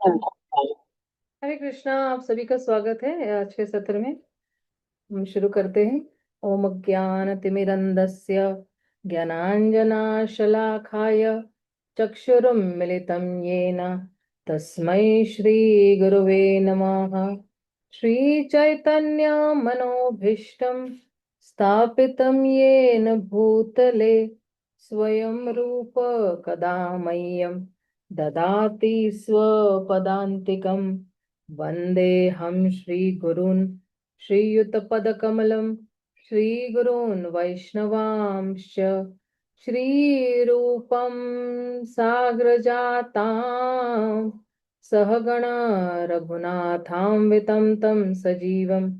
हरे कृष्णा। आप सभी का स्वागत है आज के सत्र में। हम शुरू करते हैं। ओम ज्ञानतिमिरन्धस्य ज्ञानाञ्जनाशलाखाय चक्षुरुन्मिलितं येन तस्मै श्रीगुरुवे नमः। श्रीचैतन्यमनोभीष्टं स्थापितं येन भूतले स्वयं रूप कदा मह्यं ददाति स्वपदान्तिकम्। वन्देऽहं श्रीगुरून् श्रीयुतपदकमलं श्रीगुरून् वैष्णवांश्च श्रीरूपं साग्रजातां सहगण रघुनाथान्वितं तं सजीवं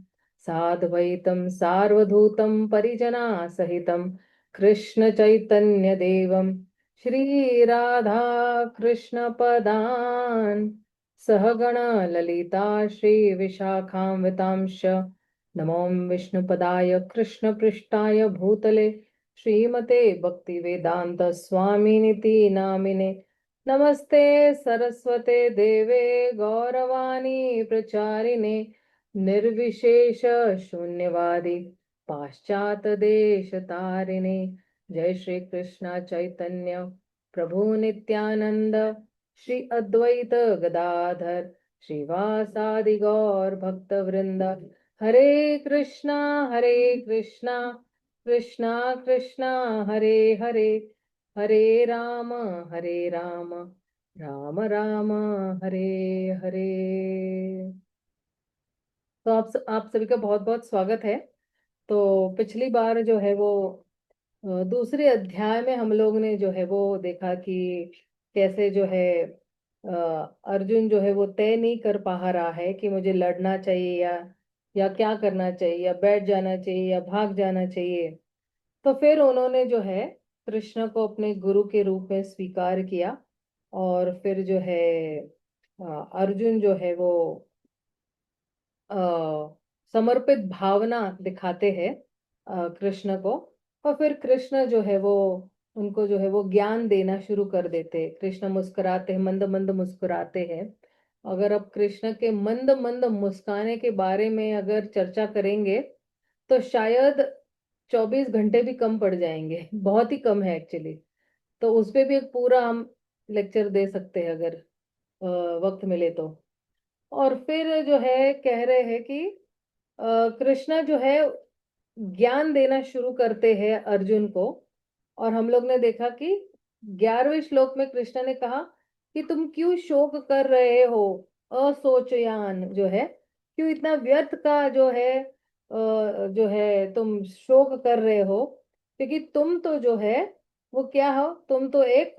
साद्वैतं सार्वधूतं परिजनासहितं कृष्णचैतन्यदेवं श्रीराधा कृष्णपदान् सहगण ललिता श्रीविशाखान्वितांश्च नमो विष्णुपदाय कृष्णपृष्ठाय भूतले श्रीमते भक्तिवेदांत स्वामिनिति नामिने। नमस्ते सरस्वते देवे गौरवाणी प्रचारिणे निर्विशेष शून्यवादी पाश्चात देश तारिणे। जय श्री कृष्ण चैतन्य प्रभु नित्यानंद श्री अद्वैत गदाधर श्रीवासादि गौर भक्त वृंद। हरे कृष्णा कृष्णा कृष्णा हरे हरे, हरे राम राम राम हरे हरे। तो आप सभी का बहुत बहुत स्वागत है। तो पिछली बार जो है वो दूसरे अध्याय में हम लोग ने जो है वो देखा कि कैसे जो है अर्जुन जो है वो तय नहीं कर पा रहा है कि मुझे लड़ना चाहिए या क्या करना चाहिए, या बैठ जाना चाहिए या भाग जाना चाहिए। तो फिर उन्होंने जो है कृष्ण को अपने गुरु के रूप में स्वीकार किया। और फिर जो है अर्जुन जो है वो अ, समर्पित भावना दिखाते हैं कृष्ण को। और फिर कृष्ण जो है वो उनको जो है वो ज्ञान देना शुरू कर देते हैं। कृष्ण मुस्कुराते हैं, मंद मंद मुस्कुराते हैं। अगर अब कृष्ण के मंद मंद मुस्काने के बारे में अगर चर्चा करेंगे तो शायद 24 घंटे भी कम पड़ जाएंगे। बहुत ही कम है एक्चुअली। तो उस पे भी एक पूरा हम लेक्चर दे सकते हैं अगर वक्त मिले तो। और फिर जो है कह रहे हैं कि कृष्णा जो है ज्ञान देना शुरू करते हैं अर्जुन को। और हम लोग ने देखा कि 11वें श्लोक में कृष्ण ने कहा कि तुम क्यों शोक कर रहे हो, असोचयान जो है, क्यों इतना व्यर्थ का जो है जो है तुम शोक कर रहे हो। क्योंकि तुम तो जो है वो क्या हो, तुम तो एक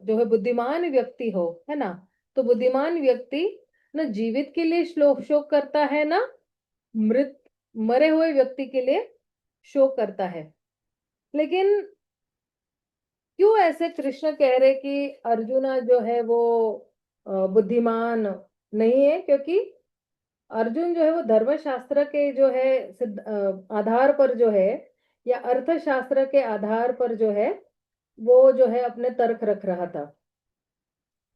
जो है बुद्धिमान व्यक्ति हो, है ना। तो बुद्धिमान व्यक्ति न जीवित के लिए श्लोक शोक करता है, ना मृत मरे हुए व्यक्ति के लिए शोक करता है। लेकिन क्यों ऐसे कृष्ण कह रहे कि अर्जुना जो है वो बुद्धिमान नहीं है? क्योंकि अर्जुन जो है वो धर्मशास्त्र के जो है आधार पर जो है, या अर्थशास्त्र के आधार पर जो है वो जो है अपने तर्क रख रहा था।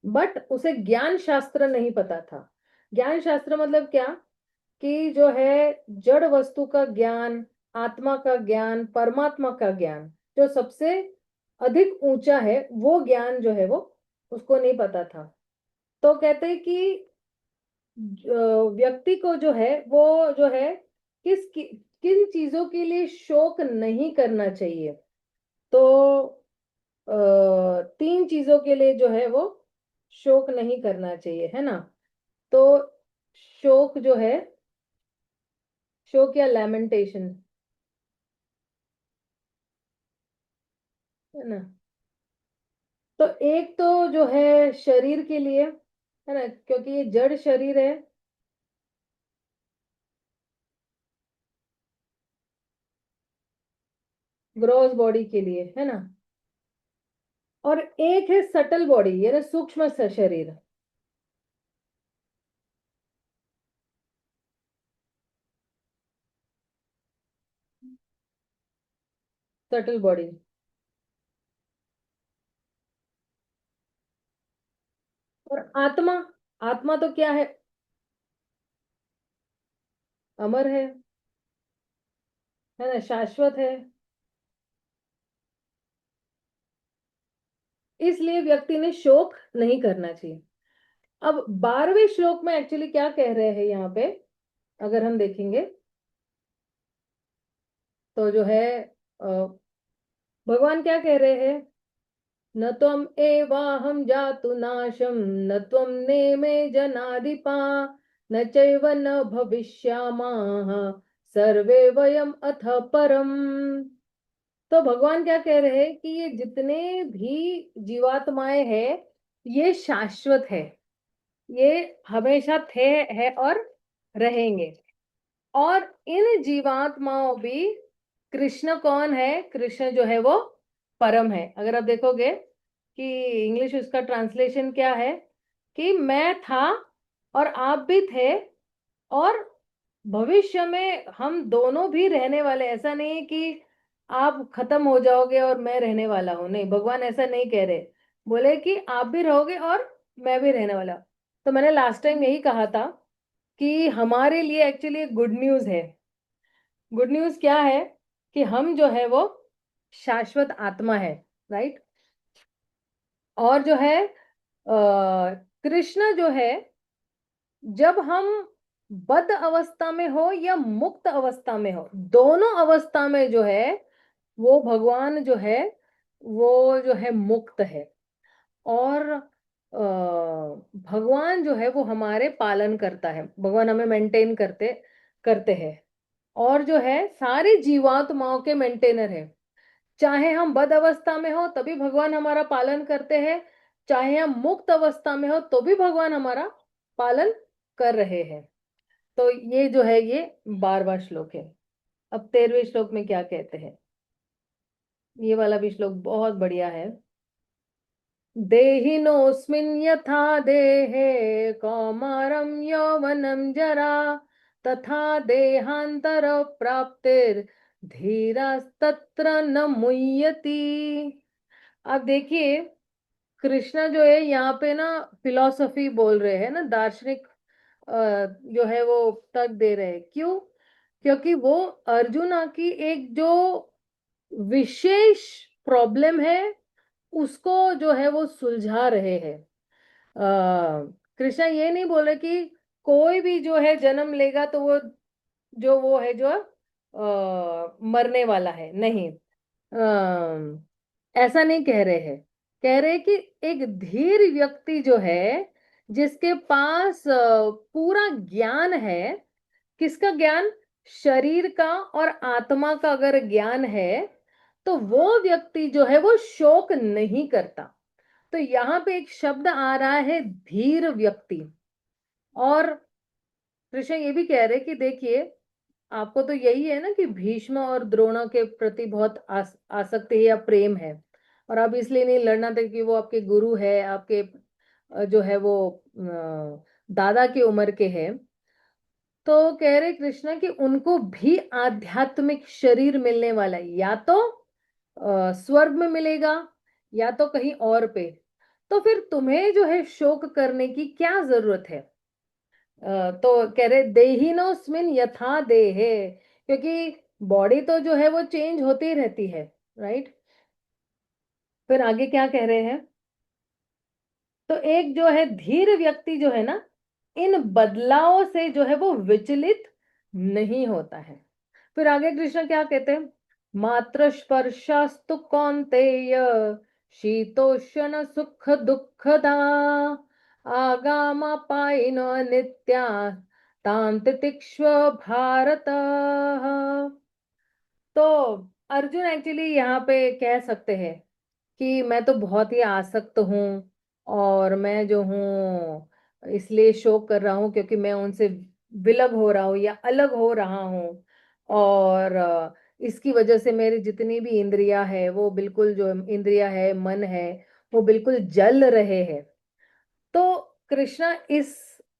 बट उसे ज्ञान शास्त्र नहीं पता था। ज्ञान शास्त्र मतलब क्या, कि जो है जड़ वस्तु का ज्ञान, आत्मा का ज्ञान, परमात्मा का ज्ञान, जो सबसे अधिक ऊंचा है, वो ज्ञान जो है वो उसको नहीं पता था। तो कहते हैं कि व्यक्ति को जो है वो जो है किन चीजों के लिए शोक नहीं करना चाहिए। तो 3 चीजों के लिए जो है वो शोक नहीं करना चाहिए, है ना। तो शोक जो है, शोक या लैमेंटेशन, है ना। तो एक तो जो है शरीर के लिए, है ना, क्योंकि ये जड़ शरीर है। ग्रॉस बॉडी के लिए, है ना। और एक है सटल बॉडी, यानी सूक्ष्म शरीर, सटल बॉडी। और आत्मा, आत्मा तो क्या है, अमर है ना, शाश्वत है। इसलिए व्यक्ति ने शोक नहीं करना चाहिए। अब 12वें श्लोक में एक्चुअली क्या कह रहे हैं यहाँ पे, अगर हम देखेंगे तो जो है अ, भगवान क्या कह रहे हैं, न त्वम एवाहं जातु नाशम, न त्वम नेमे जनाधिपा, न चैव न भविष्यामः, सर्वे वयम अथ परम। तो भगवान क्या कह रहे हैं कि ये जितने भी जीवात्माएं हैं ये शाश्वत है, ये हमेशा थे, है और रहेंगे। और इन जीवात्माओं भी, कृष्ण कौन है, कृष्ण जो है वो परम है। अगर आप देखोगे कि इंग्लिश उसका ट्रांसलेशन क्या है, कि मैं था और आप भी थे, और भविष्य में हम दोनों भी रहने वाले। ऐसा नहीं है कि आप खत्म हो जाओगे और मैं रहने वाला हूं, नहीं, भगवान ऐसा नहीं कह रहे। बोले कि आप भी रहोगे और मैं भी रहने वाला। तो मैंने लास्ट टाइम यही कहा था कि हमारे लिए एक्चुअली गुड न्यूज है। गुड न्यूज क्या है, कि हम जो है वो शाश्वत आत्मा है, राइट। और जो है कृष्ण जो है, जब हम बद्ध अवस्था में हो या मुक्त अवस्था में हो, दोनों अवस्था में जो है वो भगवान जो है वो जो है मुक्त है। और भगवान जो है वो हमारे पालन करता है, भगवान हमें मेंटेन करते करते हैं। और जो है सारी जीवात्माओं के मेंटेनर है। चाहे हम बद अवस्था में हो तभी भगवान हमारा पालन करते हैं, चाहे हम मुक्त अवस्था में हो तो भी भगवान हमारा पालन कर रहे हैं। तो ये जो है ये 12वां श्लोक है। अब 13वें श्लोक में क्या कहते हैं, ये वाला भी श्लोक बहुत बढ़िया है। देहिनोऽस्मिन् यथा देहे कौमारं यौवनं जरा, तथा देहांतर प्राप्तिर्धीरस्तत्र न मुह्यति। अब देखिए, कृष्णा जो है यहाँ पे ना फिलॉसफी बोल रहे हैं ना, दार्शनिक जो है वो तर्क दे रहे हैं। क्यों? क्योंकि वो अर्जुना की एक जो विशेष प्रॉब्लम है उसको जो है वो सुलझा रहे हैं। कृष्णा ये नहीं बोले कि कोई भी जो है जन्म लेगा तो वो जो वो है जो मरने वाला है, नहीं। ऐसा नहीं कह रहे हैं। कह रहे हैं कि एक धीर व्यक्ति जो है, जिसके पास पूरा ज्ञान है। किसका ज्ञान? शरीर का और आत्मा का अगर ज्ञान है तो वो व्यक्ति जो है वो शोक नहीं करता। तो यहाँ पे एक शब्द आ रहा है धीर व्यक्ति। और कृष्ण ये भी कह रहे कि देखिए, आपको तो यही है ना कि भीष्म और द्रोणों के प्रति बहुत आसक्ति है या प्रेम है, और आप इसलिए नहीं लड़ना था कि वो आपके गुरु है, आपके जो है वो दादा की उम्र के हैं। तो कह रहे कृष्ण कि उनको भी आध्यात्मिक शरीर मिलने वाला है, या तो स्वर्ग में मिलेगा या तो कहीं और पे। तो फिर तुम्हें जो है शोक करने की क्या जरूरत है? तो कह रहे देहिनोस्मिन यथा देहे, क्योंकि बॉडी तो जो है वो चेंज होती ही रहती है, राइट। फिर आगे क्या कह रहे हैं, तो एक जो है धीर व्यक्ति जो है ना, इन बदलावों से जो है वो विचलित नहीं होता है। फिर आगे कृष्ण क्या कहते हैं, मात्र स्पर्शास्तु कौन्तेय शीतोष्ण सुख दुखदा, आगामापायिनो नित्या तां तितिक्ष्व भारत। तो अर्जुन एक्चुअली यहाँ पे कह सकते हैं कि मैं तो बहुत ही आसक्त हूँ, और मैं जो हूँ इसलिए शोक कर रहा हूँ क्योंकि मैं उनसे विलग हो रहा हूँ या अलग हो रहा हूँ। और इसकी वजह से मेरी जितनी भी इंद्रियां है वो बिल्कुल, जो इंद्रियां है, मन है, वो बिल्कुल जल रहे हैं। तो कृष्णा इस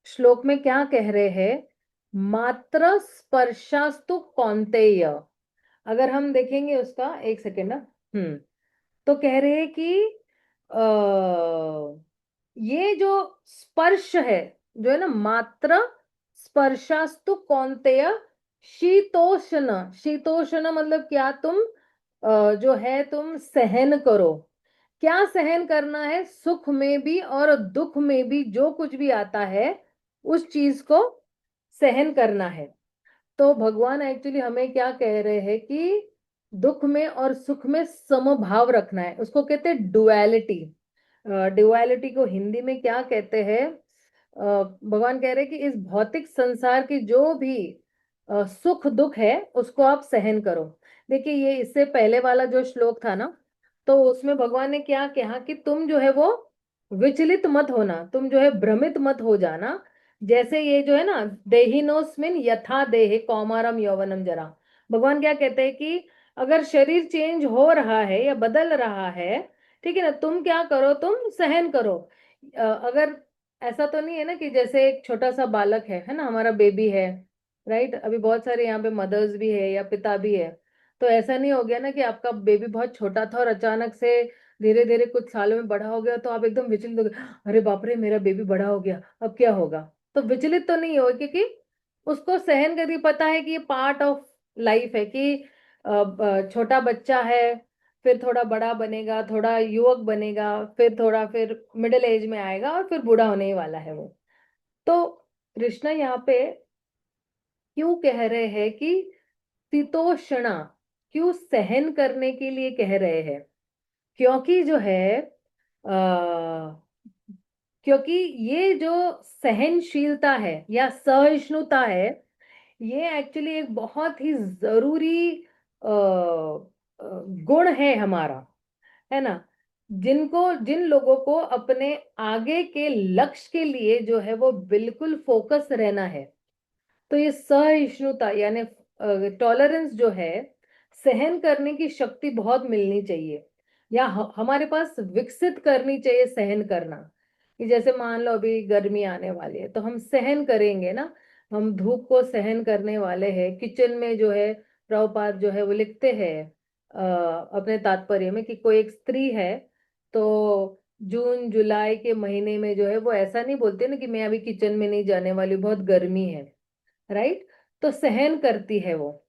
श्लोक में क्या कह रहे हैं, मात्र स्पर्शास्तु कौन्तेय। अगर हम देखेंगे उसका, एक सेकेंड ना। तो कह रहे हैं कि ये जो स्पर्श है, जो है ना, मात्र स्पर्शास्तु कौन्तेय शीतोष्ण। शीतोष्ण मतलब क्या? तुम जो है तुम सहन करो। क्या सहन करना है? सुख में भी और दुख में भी जो कुछ भी आता है उस चीज को सहन करना है। तो भगवान एक्चुअली हमें क्या कह रहे हैं कि दुख में और सुख में समभाव रखना है। उसको कहते हैं डुअलिटी। डुअलिटी को हिंदी में क्या कहते हैं? भगवान कह रहे हैं कि इस भौतिक संसार की जो भी सुख दुख है उसको आप सहन करो। देखिए, ये इससे पहले वाला जो श्लोक था ना, तो उसमें भगवान ने क्या कहा कि तुम जो है वो विचलित मत होना, तुम जो है भ्रमित मत हो जाना। जैसे ये जो है ना, देहिनोस्मिन यथा देहे कौमारम यौवनम जरा। भगवान क्या कहते हैं कि अगर शरीर चेंज हो रहा है या बदल रहा है, ठीक है ना, तुम क्या करो? तुम सहन करो। अगर ऐसा तो नहीं है ना कि जैसे एक छोटा सा बालक है ना, हमारा बेबी है, राइट? अभी बहुत सारे यहाँ पे मदर्स भी है या पिता भी है। तो ऐसा नहीं हो गया ना कि आपका बेबी बहुत छोटा था और अचानक से धीरे धीरे कुछ सालों में बड़ा हो गया, तो आप एकदम विचलित हो गए, अरे बाप रे मेरा बेबी बड़ा हो गया, अब क्या होगा? तो विचलित तो नहीं हो, क्योंकि उसको सहन करके पता है कि ये पार्ट ऑफ लाइफ है कि छोटा बच्चा है, फिर थोड़ा बड़ा बनेगा, थोड़ा युवक बनेगा, फिर थोड़ा फिर मिडिल एज में आएगा और फिर बूढ़ा होने ही वाला है वो। तो कृष्णा यहाँ पे क्यों कह रहे हैं कि शीतोष्णा, क्यों सहन करने के लिए कह रहे हैं? क्योंकि जो है क्योंकि ये जो सहनशीलता है या सहिष्णुता है, ये एक्चुअली एक बहुत ही जरूरी गुण है हमारा, है ना? जिन लोगों को अपने आगे के लक्ष्य के लिए जो है वो बिल्कुल फोकस रहना है, तो ये सहिष्णुता यानी टॉलरेंस जो है, सहन करने की शक्ति बहुत मिलनी चाहिए, या हमारे पास विकसित करनी चाहिए सहन करना। कि जैसे मान लो अभी गर्मी आने वाली है तो हम सहन करेंगे ना, हम धूप को सहन करने वाले हैं। किचन में जो है प्रभुपाद जो है वो लिखते हैं अपने तात्पर्य में कि कोई एक स्त्री है, तो जून जुलाई के महीने में जो है वो ऐसा नहीं बोलते ना कि मैं अभी किचन में नहीं जाने वाली, बहुत गर्मी है, राइट? तो सहन करती है वो।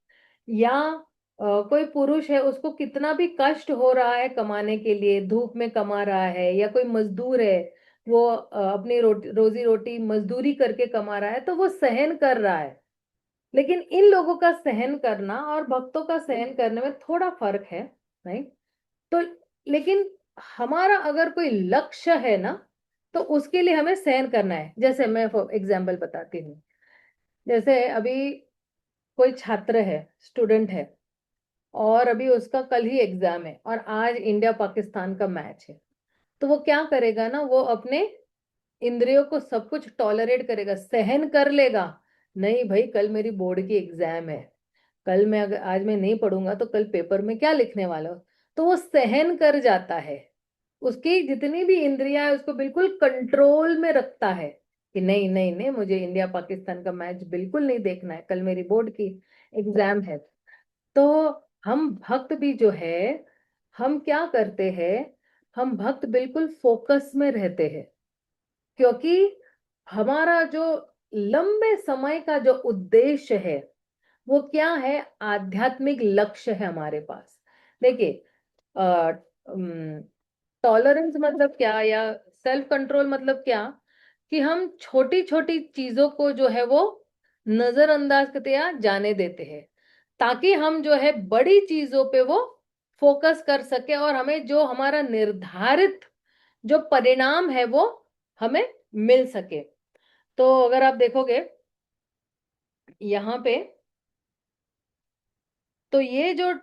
या कोई पुरुष है, उसको कितना भी कष्ट हो रहा है कमाने के लिए, धूप में कमा रहा है, या कोई मजदूर है, वो अपनी रोजी रोटी मजदूरी करके कमा रहा है, तो वो सहन कर रहा है। लेकिन इन लोगों का सहन करना और भक्तों का सहन करने में थोड़ा फर्क है, राइट? तो लेकिन हमारा अगर कोई लक्ष्य है ना, तो उसके लिए हमें सहन करना है। जैसे मैं फॉर एग्जाम्पल बताती हूँ। जैसे अभी कोई छात्र है, स्टूडेंट है, और अभी उसका कल ही एग्जाम है और आज इंडिया पाकिस्तान का मैच है, तो वो क्या करेगा ना, वो अपने इंद्रियों को सब कुछ टॉलरेट करेगा, सहन कर लेगा। नहीं भाई, कल मेरी बोर्ड की एग्जाम है, कल मैं अगर आज मैं नहीं पढ़ूंगा तो कल पेपर में क्या लिखने वाला हूँ। तो वो सहन कर जाता है, उसकी जितनी भी इंद्रियां है उसको बिल्कुल कंट्रोल में रखता है कि नहीं नहीं नहीं, मुझे इंडिया पाकिस्तान का मैच बिल्कुल नहीं देखना है, कल मेरी बोर्ड की एग्जाम है। तो हम भक्त भी जो है, हम क्या करते हैं? हम भक्त बिल्कुल फोकस में रहते हैं, क्योंकि हमारा जो लंबे समय का जो उद्देश्य है वो क्या है? आध्यात्मिक लक्ष्य है हमारे पास। देखिए, टॉलरेंस मतलब क्या, या सेल्फ कंट्रोल मतलब क्या? कि हम छोटी छोटी चीजों को जो है वो नजरअंदाज करते या जाने देते हैं, ताकि हम जो है बड़ी चीजों पे वो फोकस कर सके और हमें जो हमारा निर्धारित जो परिणाम है वो हमें मिल सके। तो अगर आप देखोगे यहाँ पे, तो ये जो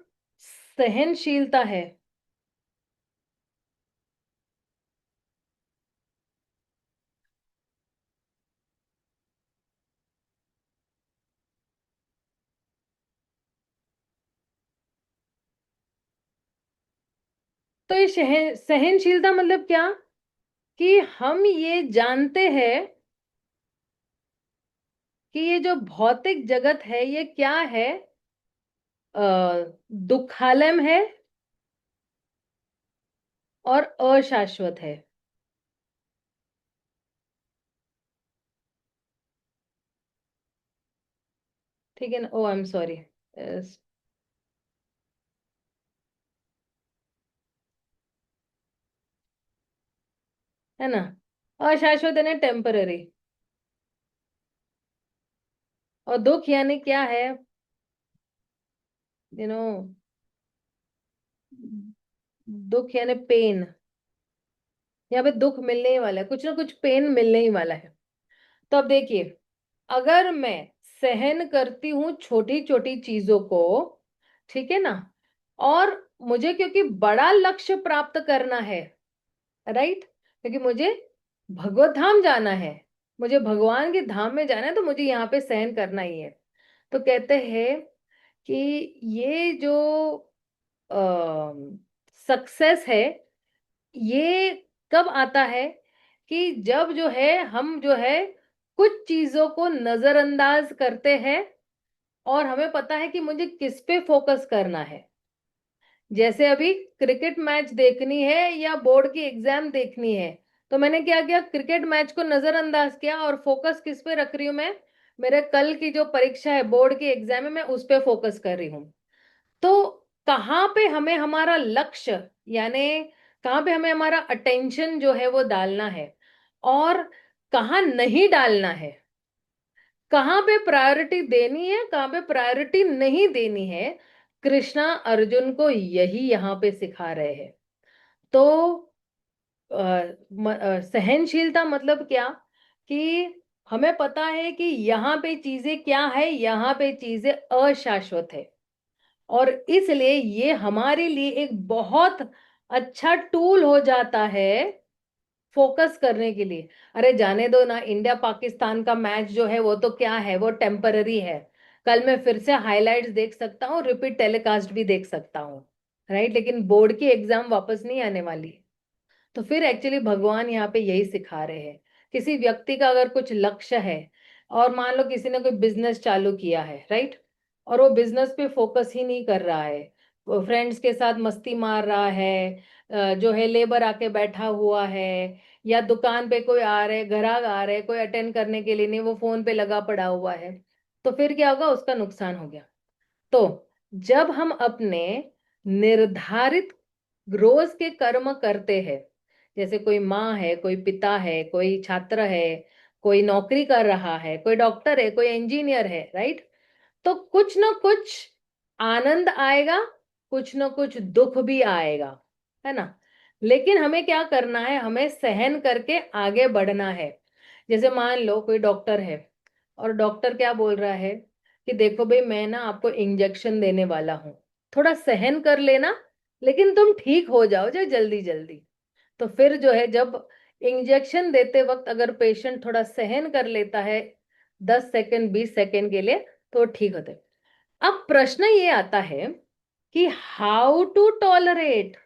सहनशीलता है, तो ये सहनशीलता मतलब क्या? कि हम ये जानते हैं कि ये जो भौतिक जगत है ये क्या है? दुखालय है और अशाश्वत है। ठीक है ना? ओ आई एम सॉरी। है ना? अशाश्वत यानी टेम्पररी। और दुख यानी क्या है? यू नो, दुख यानी पेन। यहाँ पे दुख मिलने ही वाला है, कुछ ना कुछ पेन मिलने ही वाला है। तो अब देखिए, अगर मैं सहन करती हूँ छोटी छोटी चीजों को, ठीक है ना, और मुझे क्योंकि बड़ा लक्ष्य प्राप्त करना है, राइट, क्योंकि मुझे भगवत धाम जाना है, मुझे भगवान के धाम में जाना है, तो मुझे यहाँ पे सहन करना ही है। तो कहते हैं कि ये जो सक्सेस है, ये कब आता है? कि जब जो है हम जो है कुछ चीजों को नजरअंदाज करते हैं, और हमें पता है कि मुझे किस पे फोकस करना है। जैसे अभी क्रिकेट मैच देखनी है या बोर्ड की एग्जाम देखनी है, तो मैंने क्या किया, क्रिकेट मैच को नजरअंदाज किया और फोकस किस पे रख रही हूँ मैं? मेरे कल की जो परीक्षा है, बोर्ड की एग्जाम है, मैं उस पे फोकस कर रही हूँ। तो कहाँ पे हमें हमारा लक्ष्य, यानी कहाँ पे हमें हमारा अटेंशन जो है वो डालना है, और कहाँ नहीं डालना है, कहाँ पे प्रायोरिटी देनी है, कहाँ पे प्रायोरिटी नहीं देनी है, कृष्णा अर्जुन को यही यहाँ पे सिखा रहे हैं। तो सहनशीलता मतलब क्या? कि हमें पता है कि यहाँ पे चीजें क्या है, यहाँ पे चीजें अशाश्वत है, और इसलिए ये हमारे लिए एक बहुत अच्छा टूल हो जाता है फोकस करने के लिए। अरे जाने दो ना, इंडिया पाकिस्तान का मैच जो है वो तो क्या है, वो टेम्पररी है। कल मैं फिर से हाइलाइट्स देख सकता हूँ, रिपीट टेलीकास्ट भी देख सकता हूँ, राइट, लेकिन बोर्ड की एग्जाम वापस नहीं आने वाली। तो फिर एक्चुअली भगवान यहाँ पे यही सिखा रहे हैं। किसी व्यक्ति का अगर कुछ लक्ष्य है, और मान लो किसी ने कोई बिजनेस चालू किया है, राइट, और वो बिजनेस पे फोकस ही नहीं कर रहा है, वो फ्रेंड्स के साथ मस्ती मार रहा है, जो है लेबर आके बैठा हुआ है, या दुकान पे कोई आ रहे, ग्राहक आ रहे, कोई अटेंड करने के लिए नहीं, वो फोन पे लगा पड़ा हुआ है, तो फिर क्या होगा? उसका नुकसान हो गया। तो जब हम अपने निर्धारित रोज के कर्म करते हैं, जैसे कोई माँ है, कोई पिता है, कोई छात्र है, कोई नौकरी कर रहा है, कोई डॉक्टर है, कोई इंजीनियर है, राइट, तो कुछ ना कुछ आनंद आएगा, कुछ ना कुछ दुख भी आएगा, है ना? लेकिन हमें क्या करना है? हमें सहन करके आगे बढ़ना है। जैसे मान लो कोई डॉक्टर है, और डॉक्टर क्या बोल रहा है कि देखो भाई, मैं ना आपको इंजेक्शन देने वाला हूँ, थोड़ा सहन कर लेना, लेकिन तुम ठीक हो जाओ जो जल्दी जल्दी। तो फिर जो है, जब इंजेक्शन देते वक्त अगर पेशेंट थोड़ा सहन कर लेता है, 10 सेकंड 20 सेकंड के लिए, तो ठीक होते। अब प्रश्न ये आता है कि हाउ टू टॉलरेट,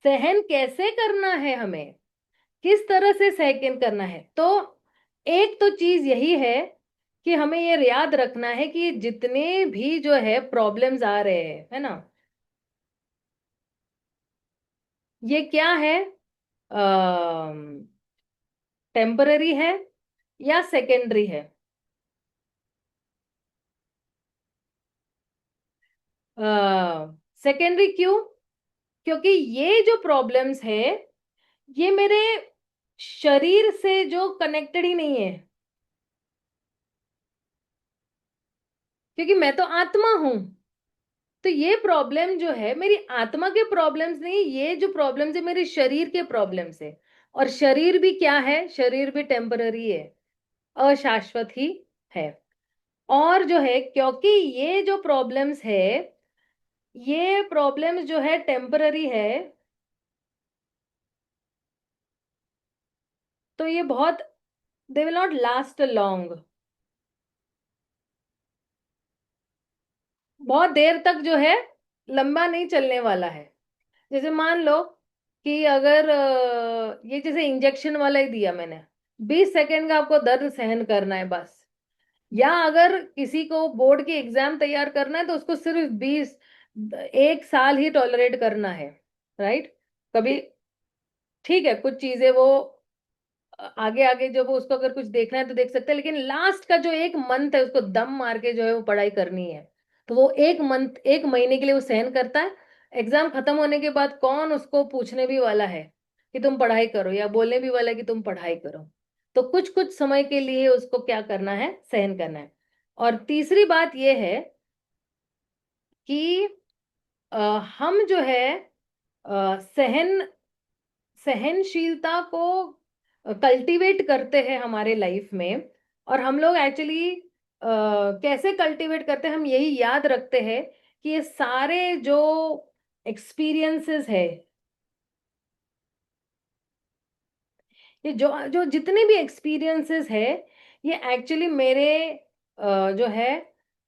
सहन कैसे करना है हमें, किस तरह से सहन करना है? तो एक तो चीज यही है कि हमें ये याद रखना है कि जितने भी जो है प्रॉब्लम्स आ रहे हैं, है ना, ये क्या है? टेम्पररी है या सेकेंडरी है? सेकेंडरी क्यों? क्योंकि ये जो प्रॉब्लम्स है, ये मेरे शरीर से जो कनेक्टेड ही नहीं है, क्योंकि मैं तो आत्मा हूं। तो ये प्रॉब्लम जो है मेरी आत्मा के प्रॉब्लम्स नहीं, ये जो प्रॉब्लम्स है मेरे शरीर के प्रॉब्लम्स है। और शरीर भी क्या है? शरीर भी टेम्पररी है, अशाश्वत ही है। और जो है, क्योंकि ये जो प्रॉब्लम्स है, ये प्रॉब्लम्स जो है टेम्पररी है, तो ये बहुत, they will not last long, बहुत देर तक जो है लंबा नहीं चलने वाला है। जैसे मान लो कि अगर ये जैसे इंजेक्शन वाला ही दिया मैंने, 20 सेकंड का आपको दर्द सहन करना है बस। या अगर किसी को बोर्ड की एग्जाम तैयार करना है, तो उसको सिर्फ 1 साल ही टॉलरेट करना है, राइट। कभी ठीक है, कुछ चीजें वो आगे आगे जब उसको अगर कुछ देखना है तो देख सकते हैं, लेकिन लास्ट का जो एक मंथ है उसको दम मार के जो है वो पढ़ाई करनी है। तो वो एक मंथ, एक महीने के लिए वो सहन करता है। एग्जाम खत्म होने के बाद कौन उसको पूछने भी वाला है कि तुम पढ़ाई करो, या बोलने भी वाला है कि तुम पढ़ाई करो। तो कुछ कुछ समय के लिए उसको क्या करना है, सहन करना है। और तीसरी बात ये है कि अ, हम जो है सहन सहनशीलता को कल्टीवेट करते हैं हमारे लाइफ में। और हम लोग एक्चुअली कैसे कल्टीवेट करते हैं, हम यही याद रखते हैं कि ये सारे जो एक्सपीरियंसेस है, ये जो जो जितने भी एक्सपीरियंसेस है, ये एक्चुअली मेरे जो है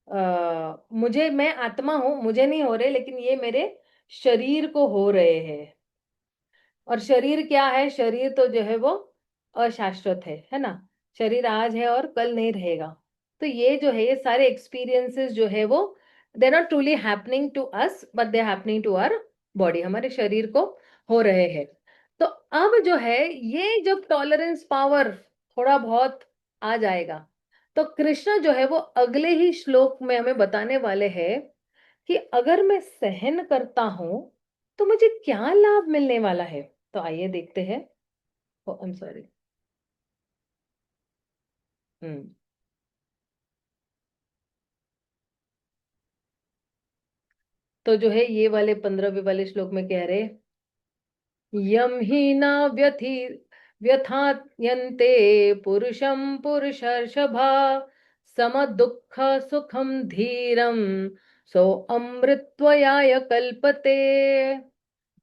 मुझे, मैं आत्मा हूं, मुझे नहीं हो रहे, लेकिन ये मेरे शरीर को हो रहे हैं। और शरीर क्या है, शरीर तो जो है वो अशाश्वत है ना। शरीर आज है और कल नहीं रहेगा। तो ये जो है, ये सारे एक्सपीरियंसेस जो है वो, they not truly happening to us, but they happening to our body, हमारे शरीर को हो रहे हैं। तो अब जो है, ये जब टॉलरेंस पावर थोड़ा बहुत आ जाएगा, तो कृष्ण जो है वो अगले ही श्लोक में हमें बताने वाले हैं कि अगर मैं सहन करता हूं तो मुझे क्या लाभ मिलने वाला है। तो आइए देखते हैं। ओ आई एम सॉरी। हम्म। तो जो है ये वाले 15वें वाले श्लोक में कह रहे, यम ही न व्यथि व्यथायन्ते पुरुषम पुरुषर्षभा, सम दुख सुखम धीरम, सो अमृतत्वयाय कल्पते।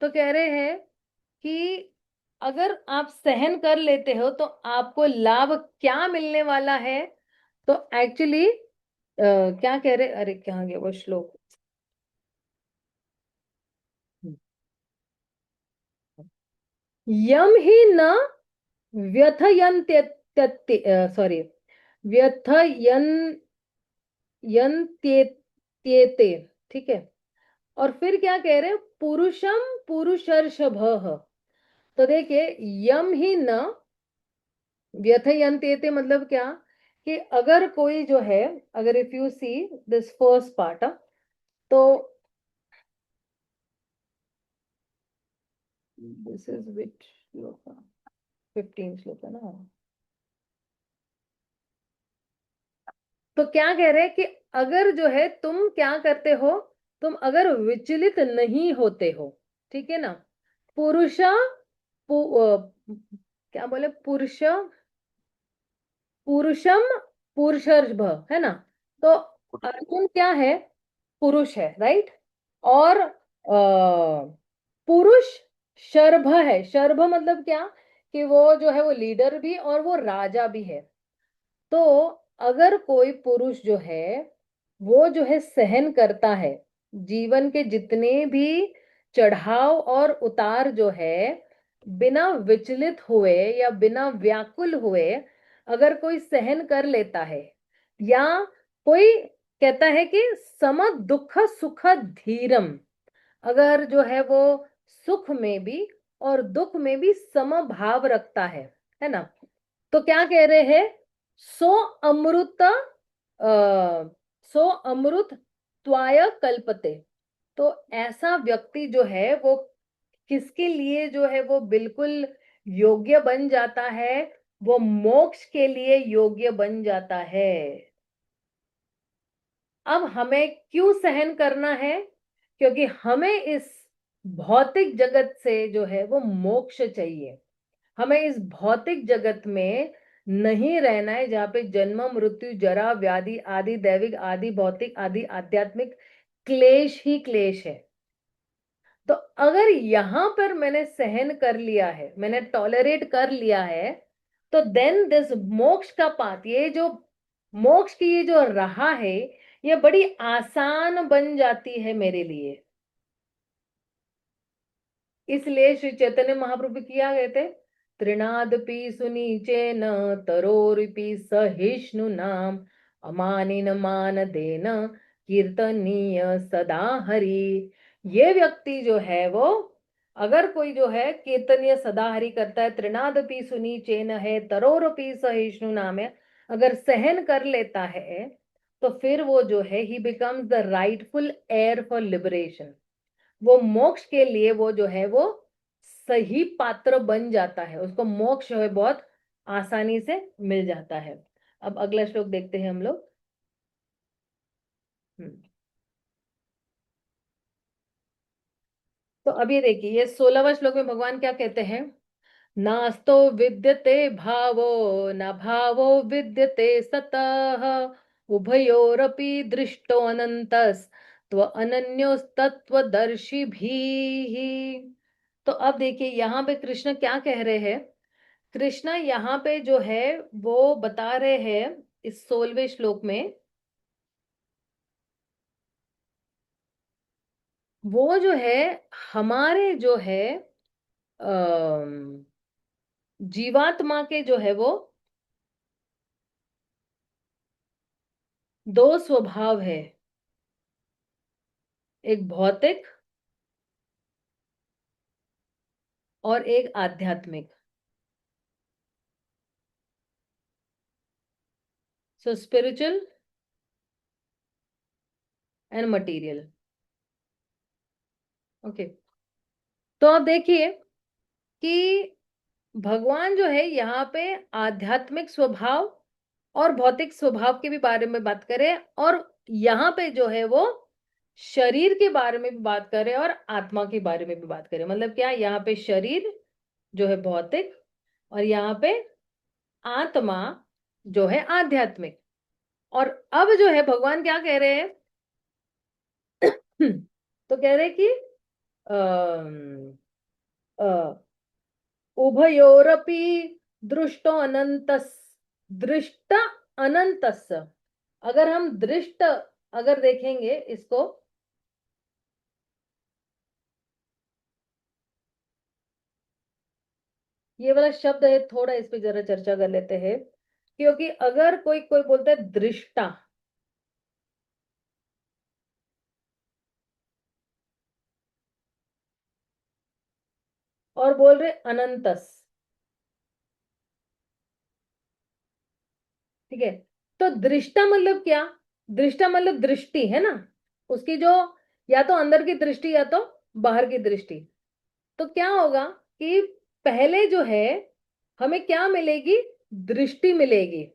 तो कह रहे हैं कि अगर आप सहन कर लेते हो तो आपको लाभ क्या मिलने वाला है। तो एक्चुअली क्या कह रहे, अरे कहाँ गया वो श्लोक। यम ही न व्यथयन्त्य, सॉरी, व्यथयन यन्त्येते, ठीक है। और फिर क्या कह रहे हैं, पुरुषम पुरुषर्षभः। तो देखिए, यम ही न व्यथयन्त्येते मतलब क्या, कि अगर कोई जो है, अगर if you see this first part, तो दिस इज विच श्लोक, 15 श्लोक है ना। तो क्या कह रहे हैं कि अगर जो है तुम क्या करते हो, तुम अगर विचलित नहीं होते हो, ठीक है ना। पुरुष क्या बोले, पुरुष पुरुषम पुरुषर्भ, है ना। तो अर्जुन क्या है, पुरुष है, राइट। और पुरुष शर्भ है। शर्भ मतलब क्या, कि वो जो है वो लीडर भी और वो राजा भी है। तो अगर कोई पुरुष जो है वो जो है सहन करता है, जीवन के जितने भी चढ़ाव और उतार जो है, बिना विचलित हुए या बिना व्याकुल हुए अगर कोई सहन कर लेता है, या कोई कहता है कि सम दुख सुख धीरम, अगर जो है वो सुख में भी और दुख में भी सम भाव रखता है ना। तो क्या कह रहे हैं, सो अमृत सो अमृत त्वाय कल्पते। तो ऐसा व्यक्ति जो है वो किसके लिए जो है वो बिल्कुल योग्य बन जाता है, वो मोक्ष के लिए योग्य बन जाता है। अब हमें क्यों सहन करना है, क्योंकि हमें इस भौतिक जगत से जो है वो मोक्ष चाहिए। हमें इस भौतिक जगत में नहीं रहना है, जहाँ पे जन्म मृत्यु जरा व्याधि आदि दैविक आदि भौतिक आदि आध्यात्मिक क्लेश ही क्लेश है। तो अगर यहाँ पर मैंने सहन कर लिया है, मैंने टॉलरेट कर लिया है, तो देन दिस मोक्ष का पाथ, ये जो मोक्ष की ये जो राह है, ये बड़ी आसान बन जाती है मेरे लिए। इसलिए श्री चैतन्य महाप्रभु किया गए थे, तृणादपि सुनीचेन तरोरिपि सहिष्णु नाम, अमानिन मान देन कीर्तनीय सदा हरि। ये व्यक्ति जो है वो अगर कोई जो है कीर्तनीय सदा हरि करता है, त्रिनादपि सुनी चेन है, तरोरपि सहिष्णु नाम है, अगर सहन कर लेता है, तो फिर वो जो है ही becomes the rightful air for liberation. वो मोक्ष के लिए वो जो है वो सही पात्र बन जाता है, उसको मोक्ष जो है बहुत आसानी से मिल जाता है। अब अगला श्लोक देखते हैं हम लोग। हम्म। तो अभी देखिए ये 16वां श्लोक में भगवान क्या कहते हैं। नास्तो विद्यते भावो न भावो विद्यते सतः, उभयोरपि दृष्टो अनंतस् त्व अनन्योस्तत्वदर्शी भी। तो अब देखिए यहाँ पे कृष्ण क्या कह रहे हैं। कृष्ण यहाँ पे जो है वो बता रहे हैं इस 16वें श्लोक में, वो जो है हमारे जो है जीवात्मा के जो है वो दो स्वभाव है, एक भौतिक और एक आध्यात्मिक। सो स्पिरिचुअल एंड मटेरियल। ओके। तो अब देखिए कि भगवान जो है यहाँ पे आध्यात्मिक स्वभाव और भौतिक स्वभाव के भी बारे में बात करें, और यहाँ पे जो है वो शरीर के बारे में भी बात करें और आत्मा के बारे में भी बात करें। मतलब क्या, यहाँ पे शरीर जो है भौतिक और यहाँ पे आत्मा जो है आध्यात्मिक। और अब जो है भगवान क्या कह रहे हैं तो कह रहे हैं कि अम, अ, उभयोरपि दृष्टो अनंतस, दृष्ट अनंतस। अगर हम दृष्ट अगर देखेंगे इसको, ये वाला शब्द है, थोड़ा इस पे जरा चर्चा कर लेते हैं। क्योंकि अगर कोई कोई बोलता है दृष्टा और बोल रहे अनंतस, ठीक है। तो दृष्टा मतलब क्या, दृष्टा मतलब दृष्टि है ना, उसकी जो या तो अंदर की दृष्टि या तो बाहर की दृष्टि। तो क्या होगा कि पहले जो है हमें क्या मिलेगी, दृष्टि मिलेगी।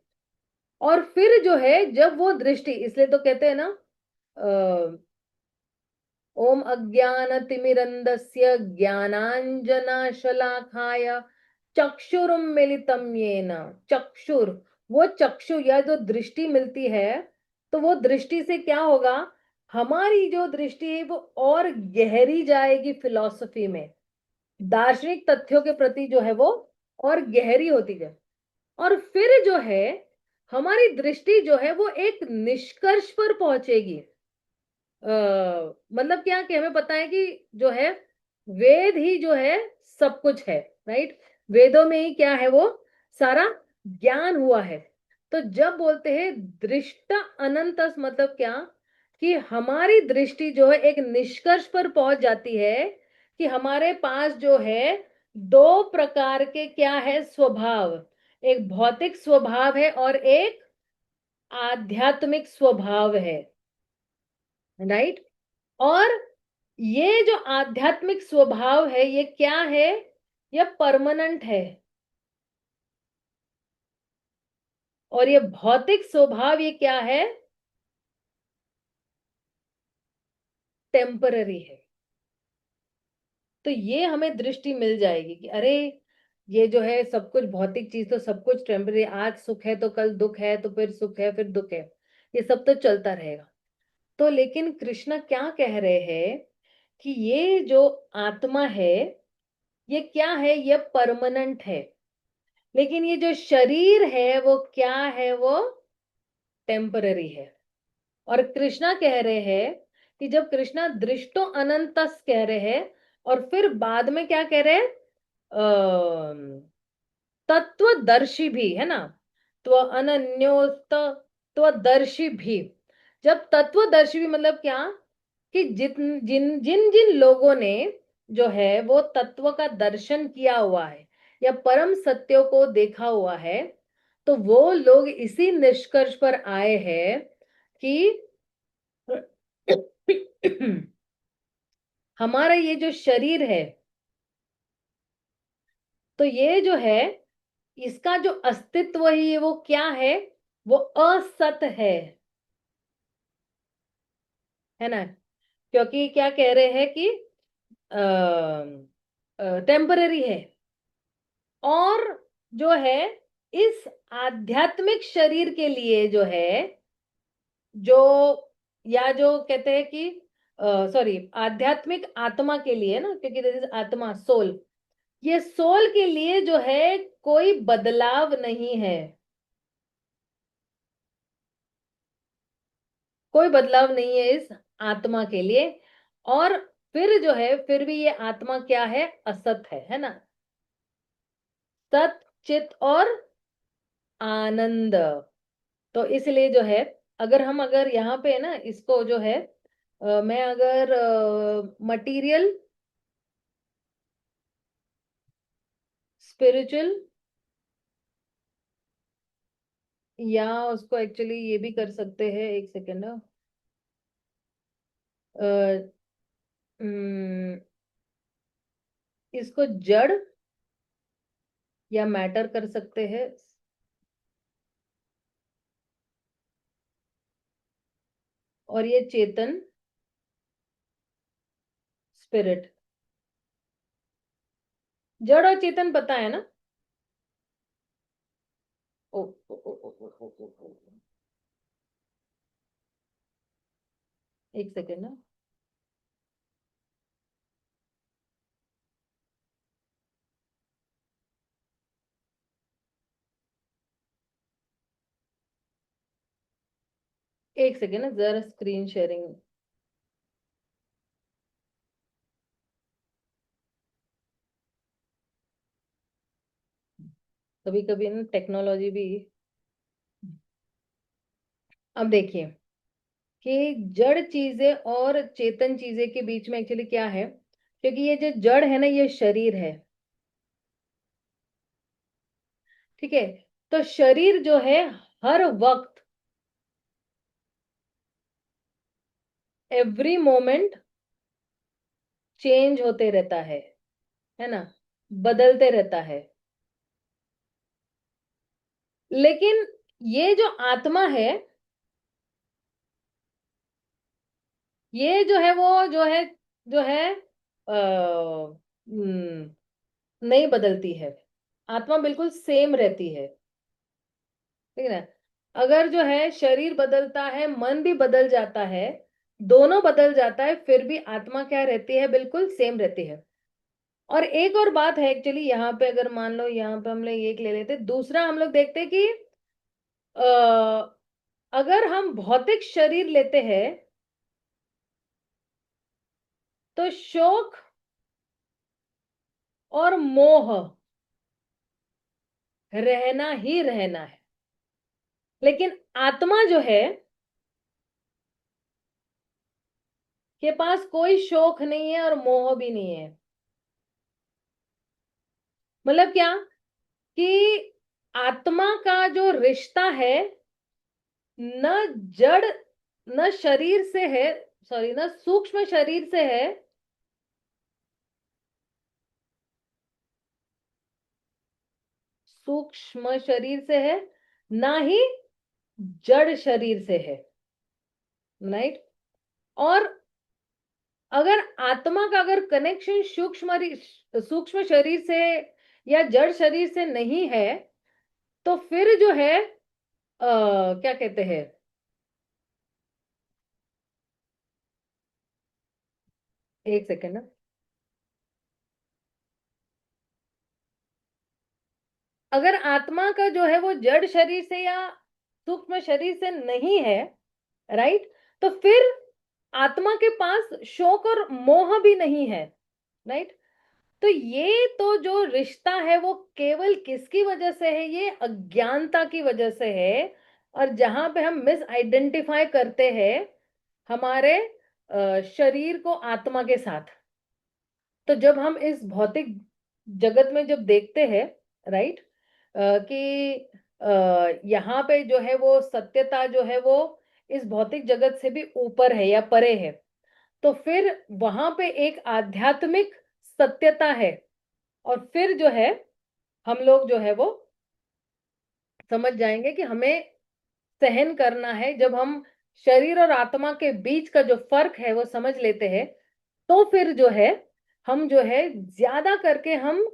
और फिर जो है जब वो दृष्टि, इसलिए तो कहते हैं ना ओम अज्ञानतिमिरन्धस्य ज्ञानांजनशलाखाय चक्षुरुन्मीलितं येन। चक्षुर, वो चक्षु या जो दृष्टि मिलती है, तो वो दृष्टि से क्या होगा, हमारी जो दृष्टि है वो और गहरी जाएगी फिलॉसफी में, दार्शनिक तथ्यों के प्रति जो है वो और गहरी होती जाए। और फिर जो है हमारी दृष्टि जो है वो एक निष्कर्ष पर पहुंचेगी। मतलब क्या कि हमें पता है कि जो है वेद ही जो है सब कुछ है, राइट। वेदों में ही क्या है वो सारा ज्ञान हुआ है। तो जब बोलते हैं दृष्ट अनंतस, मतलब क्या कि हमारी दृष्टि जो है एक निष्कर्ष पर पहुंच जाती है कि हमारे पास जो है दो प्रकार के क्या है स्वभाव, एक भौतिक स्वभाव है और एक आध्यात्मिक स्वभाव है, राइट। और ये जो आध्यात्मिक स्वभाव है ये क्या है, ये परमानेंट है। और ये भौतिक स्वभाव ये क्या है, टेम्पररी है। तो ये हमें दृष्टि मिल जाएगी कि अरे ये जो है सब कुछ भौतिक चीज तो सब कुछ टेम्पररी, आज सुख है तो कल दुख है, तो फिर सुख है फिर दुख है, ये सब तो चलता रहेगा। तो लेकिन कृष्ण क्या कह रहे हैं कि ये जो आत्मा है ये क्या है, ये परमानेंट है। लेकिन ये जो शरीर है वो क्या है, वो टेम्पररी है। और कृष्णा कह रहे हैं कि जब कृष्णा दृष्टो अनंतस कह रहे हैं और फिर बाद में क्या कह रहे हैं, तत्वदर्शी भी है ना, तो अनन्योस्त तत्वदर्शी भी। जब तत्वदर्शी भी मतलब क्या कि जिन जिन जिन जिन लोगों ने जो है वो तत्व का दर्शन किया हुआ है या परम सत्यों को देखा हुआ है, तो वो लोग इसी निष्कर्ष पर आए हैं कि हमारा ये जो शरीर है, तो ये जो है इसका जो अस्तित्व ही है वो क्या है, वो असत है ना। क्योंकि क्या कह रहे हैं कि टेम्पररी है, और जो है इस आध्यात्मिक शरीर के लिए जो है, जो या जो कहते हैं कि सॉरी, आध्यात्मिक आत्मा के लिए ना, क्योंकि दिस इज आत्मा, सोल, ये सोल के लिए जो है कोई बदलाव नहीं है, कोई बदलाव नहीं है इस आत्मा के लिए। और फिर जो है फिर भी ये आत्मा क्या है, असत है ना। सत, चित और आनंद। तो इसलिए जो है, अगर यहाँ पे ना इसको जो है मैं अगर मटेरियल, स्पिरिचुअल, या उसको एक्चुअली ये भी कर सकते हैं, एक सेकेंड ना, इसको जड़ या मैटर कर सकते हैं, और ये चेतन, स्पिरिट। जड़ और चेतन पता है ना। ओ, ओ, ओ, ओ, ओ, ओ, ओ, ओ, ओ। एक सेकेंड ना। एक सेकेंड ना, जरा स्क्रीन शेयरिंग। कभी कभी ना टेक्नोलॉजी भी। अब देखिए कि जड़ चीजें और चेतन चीजें के बीच में एक्चुअली क्या है, क्योंकि ये जो जड़ है ना, ये शरीर है, ठीक है। तो शरीर जो है हर वक्त, एवरी मोमेंट चेंज होते रहता है ना, बदलते रहता है। लेकिन ये जो आत्मा है, ये जो है वो जो है नहीं बदलती है। आत्मा बिल्कुल सेम रहती है, ठीक है ना। अगर जो है शरीर बदलता है, मन भी बदल जाता है, दोनों बदल जाता है, फिर भी आत्मा क्या रहती है, बिल्कुल सेम रहती है। और एक और बात है एक्चुअली यहाँ पे, अगर मान लो यहाँ पे हम लोग एक ले लेते, दूसरा हम लोग देखते हैं कि अ, अगर हम भौतिक शरीर लेते हैं, तो शोक और मोह रहना ही रहना है। लेकिन आत्मा जो है के पास कोई शोक नहीं है और मोह भी नहीं है। मतलब क्या, कि आत्मा का जो रिश्ता है, न जड़, न शरीर से है, सॉरी, न सूक्ष्म शरीर से है, सूक्ष्म शरीर से है, ना ही जड़ शरीर से है, राइट। और अगर आत्मा का अगर कनेक्शन सूक्ष्म शरीर से या जड़ शरीर से नहीं है, तो फिर जो है क्या कहते हैं, एक सेकेंड ना। अगर आत्मा का जो है वो जड़ शरीर से या सूक्ष्म शरीर से नहीं है, राइट, तो फिर आत्मा के पास शोक और मोह भी नहीं है, राइट। तो ये तो जो रिश्ता है वो केवल किसकी वजह से है, ये अज्ञानता की वजह से है। और जहां पे हम मिस आइडेंटिफाई करते हैं हमारे शरीर को आत्मा के साथ, तो जब हम इस भौतिक जगत में जब देखते हैं, राइट, कि यहाँ पे जो है वो सत्यता जो है वो इस भौतिक जगत से भी ऊपर है या परे है, तो फिर वहां पे एक आध्यात्मिक सत्यता है। और फिर जो है हम लोग जो है वो समझ जाएंगे कि हमें सहन करना है। जब हम शरीर और आत्मा के बीच का जो फर्क है वो समझ लेते हैं, तो फिर जो है हम जो है ज्यादा करके हम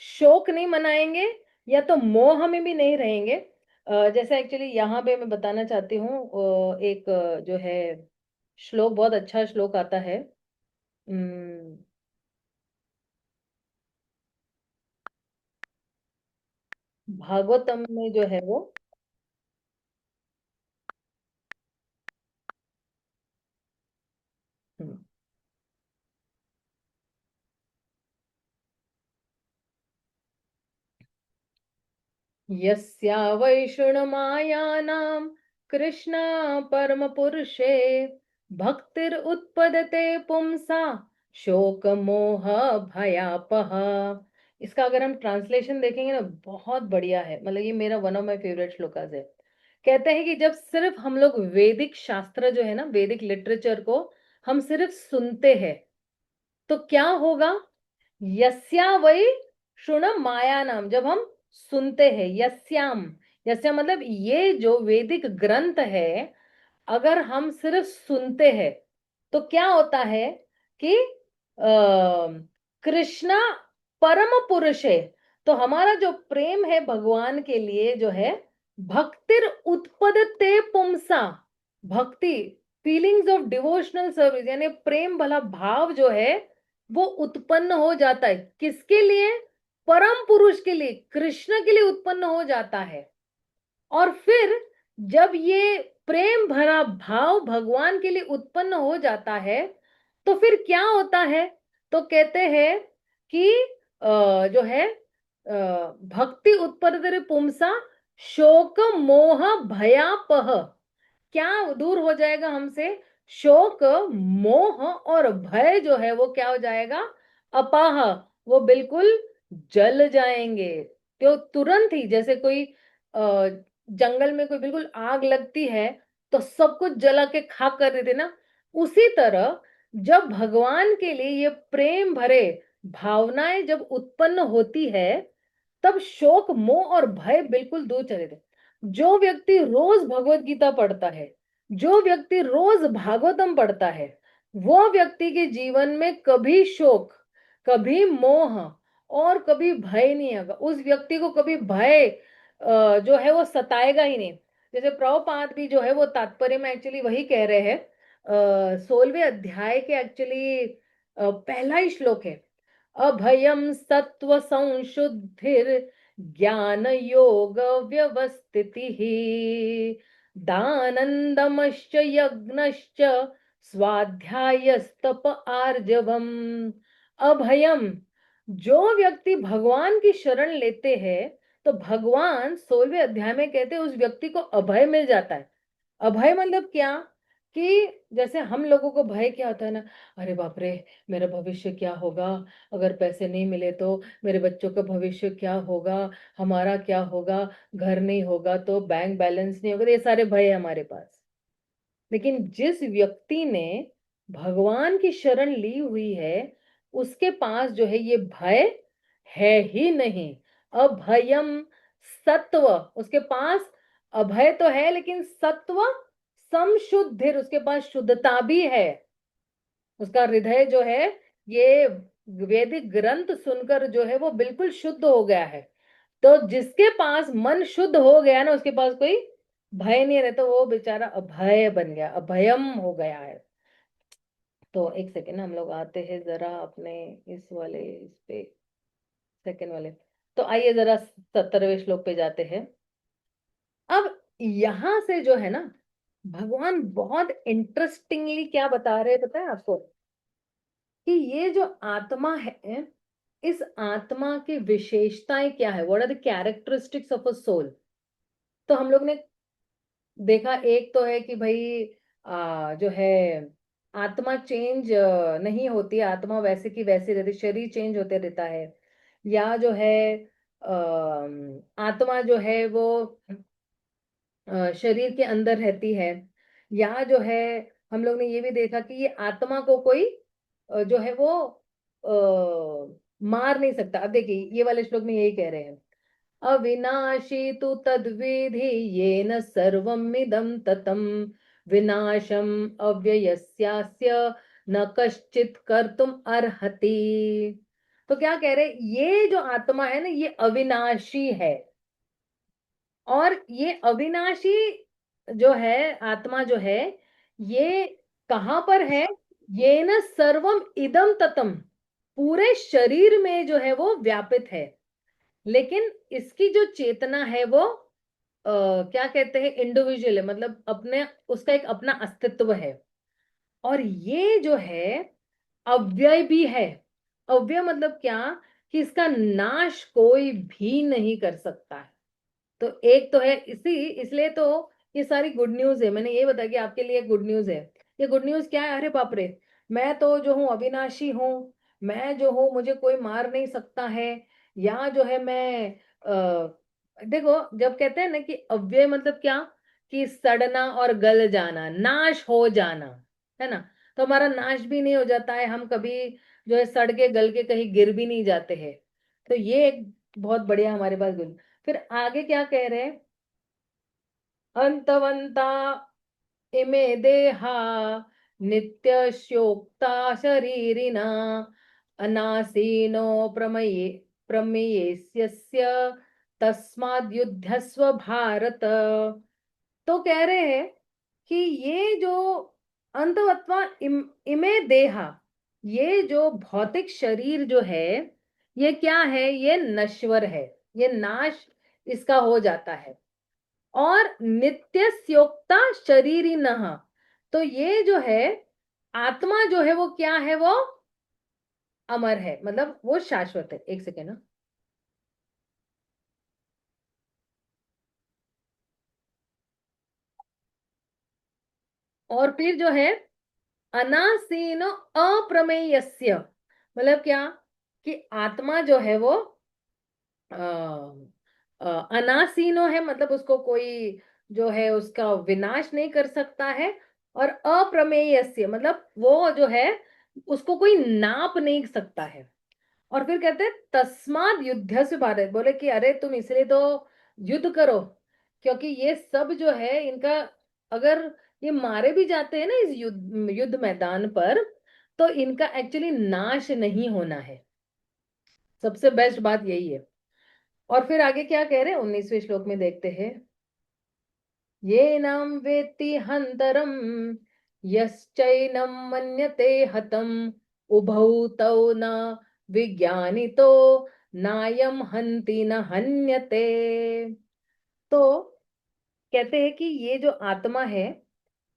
शोक नहीं मनाएंगे, या तो मोह में भी नहीं रहेंगे। जैसे एक्चुअली यहाँ पे मैं बताना चाहती हूँ, एक जो है श्लोक, बहुत अच्छा श्लोक आता है। भागवतम में जो है वो, हम्म, यस्या वैष्णमायानां कृष्णा परम पुरुषे भक्तिर उत्पदते पुंसा शोक मोह भयापह। इसका अगर हम ट्रांसलेशन देखेंगे ना, बहुत बढ़िया है। मतलब ये मेरा one of my favourite shlokas है। कहते हैं कि जब सिर्फ हम लोग वैदिक शास्त्र जो है ना, वैदिक लिटरेचर को हम सिर्फ सुनते हैं, तो क्या होगा? यस्या वै शुण माया नाम, जब हम सुनते हैं, यस्याम, यस्या मतलब ये जो वैदिक ग्रंथ है, अगर हम सिर्फ सुनते हैं, तो क्या होता है कि कृष्णा परम पुरुष है। तो हमारा जो प्रेम है भगवान के लिए जो है, भक्तिर उत्पदते पुंसा, भक्ति, फीलिंग्स ऑफ डिवोशनल सर्विस, यानी प्रेम भला भाव जो है वो उत्पन्न हो जाता है। किसके लिए? परम पुरुष के लिए, कृष्ण के लिए उत्पन्न हो जाता है। और फिर जब ये प्रेम भरा भाव भगवान के लिए उत्पन्न हो जाता है, तो फिर क्या होता है? तो कहते हैं कि जो है भक्ति उत्पन्न पुंसा शोक मोह भयापह, क्या दूर हो जाएगा हमसे? शोक, मोह और भय जो है वो क्या हो जाएगा? अपाह, वो बिल्कुल जल जाएंगे। तो तुरंत ही जैसे कोई जंगल में कोई बिल्कुल आग लगती है, तो सब कुछ जला के खाक कर देते ना, उसी तरह जब भगवान के लिए ये प्रेम भरे भावनाएं जब उत्पन्न होती है, तब शोक मोह और भय बिल्कुल दूर चले थे। जो व्यक्ति रोज भगवत गीता पढ़ता है, जो व्यक्ति रोज भागवतम पढ़ता है, वो व्यक्ति के जीवन में कभी शोक, कभी मोह और कभी भय नहीं आएगा। उस व्यक्ति को कभी भय जो है वो सताएगा ही नहीं। जैसे प्रभुपाद भी जो है वो तात्पर्य में एक्चुअली वही कह रहे हैं। 16वें अध्याय के एक्चुअली पहला ही श्लोक है, अभयम सत्व संशुद्धिर ज्ञान योग व्यवस्थिति दानंदमश्च यज्ञश्च स्वाध्यायस्तप आर्जवम। अभयम, जो व्यक्ति भगवान की शरण लेते हैं, तो भगवान 16वें अध्याय में कहते हैं उस व्यक्ति को अभय मिल जाता है। अभय मतलब क्या? कि जैसे हम लोगों को भय क्या होता है ना, अरे बाप रे, मेरा भविष्य क्या होगा, अगर पैसे नहीं मिले तो मेरे बच्चों का भविष्य क्या होगा, हमारा क्या होगा, घर नहीं होगा तो बैंक बैलेंस नहीं होगा, तो ये सारे भय है हमारे पास। लेकिन जिस व्यक्ति ने भगवान की शरण ली हुई है, उसके पास जो है ये भय है ही नहीं। अभयम सत्व, उसके पास अभय तो है, लेकिन सत्व समशुद्धिर, उसके पास शुद्धता भी है। उसका हृदय जो है ये वैदिक ग्रंथ सुनकर जो है वो बिल्कुल शुद्ध हो गया है। तो जिसके पास मन शुद्ध हो गया ना, उसके पास कोई भय नहीं रहता, वो बेचारा अभय बन गया, अभयम हो गया है। तो एक सेकेंड, हम लोग आते हैं जरा अपने इस वाले इस पे, सेकेंड वाले। तो आइए जरा 17वें श्लोक पे जाते हैं। अब यहां से जो है ना, भगवान बहुत इंटरेस्टिंगली क्या बता रहे हैं पता है आपको? कि ये जो आत्मा है, इस आत्मा की विशेषताएं क्या है, what are the characteristics of a soul. तो हम लोग ने देखा, एक तो है कि भाई जो है आत्मा चेंज नहीं होती, आत्मा वैसे की वैसे रहती, शरीर चेंज होते रहता है। या जो है आत्मा जो है वो शरीर के अंदर रहती है। या जो है हम लोग ने ये भी देखा कि ये आत्मा को कोई जो है वो मार नहीं सकता। अब देखिए ये वाले श्लोक में यही कह रहे हैं, अविनाशी तु तद्विधि येन सर्वमिदं ततं विनाशम अव्ययस्यास्य न कश्चित कर्तुम अर्हति। तो क्या कह रहे, ये जो आत्मा है ना ये अविनाशी है। और ये अविनाशी जो है आत्मा जो है ये कहाँ पर है, ये न सर्वम इदम ततम, पूरे शरीर में जो है वो व्यापित है। लेकिन इसकी जो चेतना है वो क्या कहते हैं, इंडिविजुअल है, मतलब अपने उसका एक अपना अस्तित्व है। और ये जो है अव्यय भी है। अव्यय मतलब क्या, कि इसका नाश कोई भी नहीं कर सकता है। तो एक तो है इसी, इसलिए तो ये सारी गुड न्यूज है। मैंने ये बताया कि आपके लिए गुड न्यूज है। ये गुड न्यूज क्या है, अरे बाप रे, मैं तो जो हूँ अविनाशी हूँ, मैं जो हूँ मुझे कोई मार नहीं सकता है। या जो है मैं देखो जब कहते हैं ना कि अव्यय मतलब क्या, कि सड़ना और गल जाना, नाश हो जाना, है ना। तो हमारा नाश भी नहीं हो जाता है, हम कभी जो है सड़ के गल के कहीं गिर भी नहीं जाते हैं। तो ये एक बहुत बढ़िया हमारे पास गुण। फिर आगे क्या कह रहे हैं, अंतवंता इमे देहा नित्यस्योक्ता शरीरिणा अनासीनो प्रमये प्रमेयस्य तस्माद्युध्यस्व भारत। तो कह रहे हैं कि ये जो अंतवत्वा इमे देहा, ये जो भौतिक शरीर जो है ये क्या है, ये नश्वर है, ये नाश इसका हो जाता है। और नित्य स्योक्ता शरीरी नहा, तो ये जो है आत्मा जो है वो क्या है, वो अमर है, मतलब वो शाश्वत है। एक सेकेंड ना। और फिर जो है अनासीनो अप्रमेयस्य, मतलब क्या, कि आत्मा जो है वो अनासीनो है, मतलब उसको कोई जो है उसका विनाश नहीं कर सकता है। और अप्रमेयस्य मतलब वो जो है उसको कोई नाप नहीं सकता है। और फिर कहते हैं तस्माद युद्ध से भारत, बोले कि अरे तुम इसलिए तो युद्ध करो, क्योंकि ये सब जो है इनका, अगर ये मारे भी जाते हैं ना इस युद्ध युद्ध मैदान पर, तो इनका एक्चुअली नाश नहीं होना है। सबसे बेस्ट बात यही है। और फिर आगे क्या कह रहे हैं 19वें श्लोक में देखते हैं, ये नाम वेत्ति हंतरम यश्चैनम मन्यते हतम उभौ तौ न विज्ञानितो नायम हंति न हन्यते। तो कहते हैं कि ये जो आत्मा है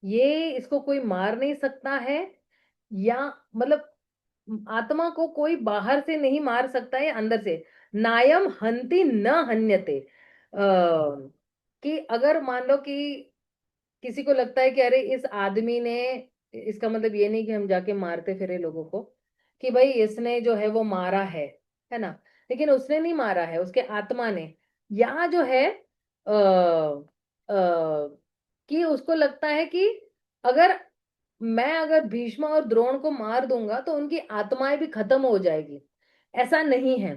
ये इसको कोई मार नहीं सकता है। या मतलब आत्मा को कोई बाहर से नहीं मार सकता है, अंदर से। नायम हंति न हन्यते, कि अगर मान लो कि किसी को लगता है कि अरे इस आदमी ने, इसका मतलब ये नहीं कि हम जाके मारते फिरे लोगों को, कि भाई इसने जो है वो मारा है ना। लेकिन उसने नहीं मारा है, उसके आत्मा ने। या जो है कि उसको लगता है कि अगर मैं अगर भीष्म और द्रोण को मार दूंगा तो उनकी आत्माएं भी खत्म हो जाएगी, ऐसा नहीं है।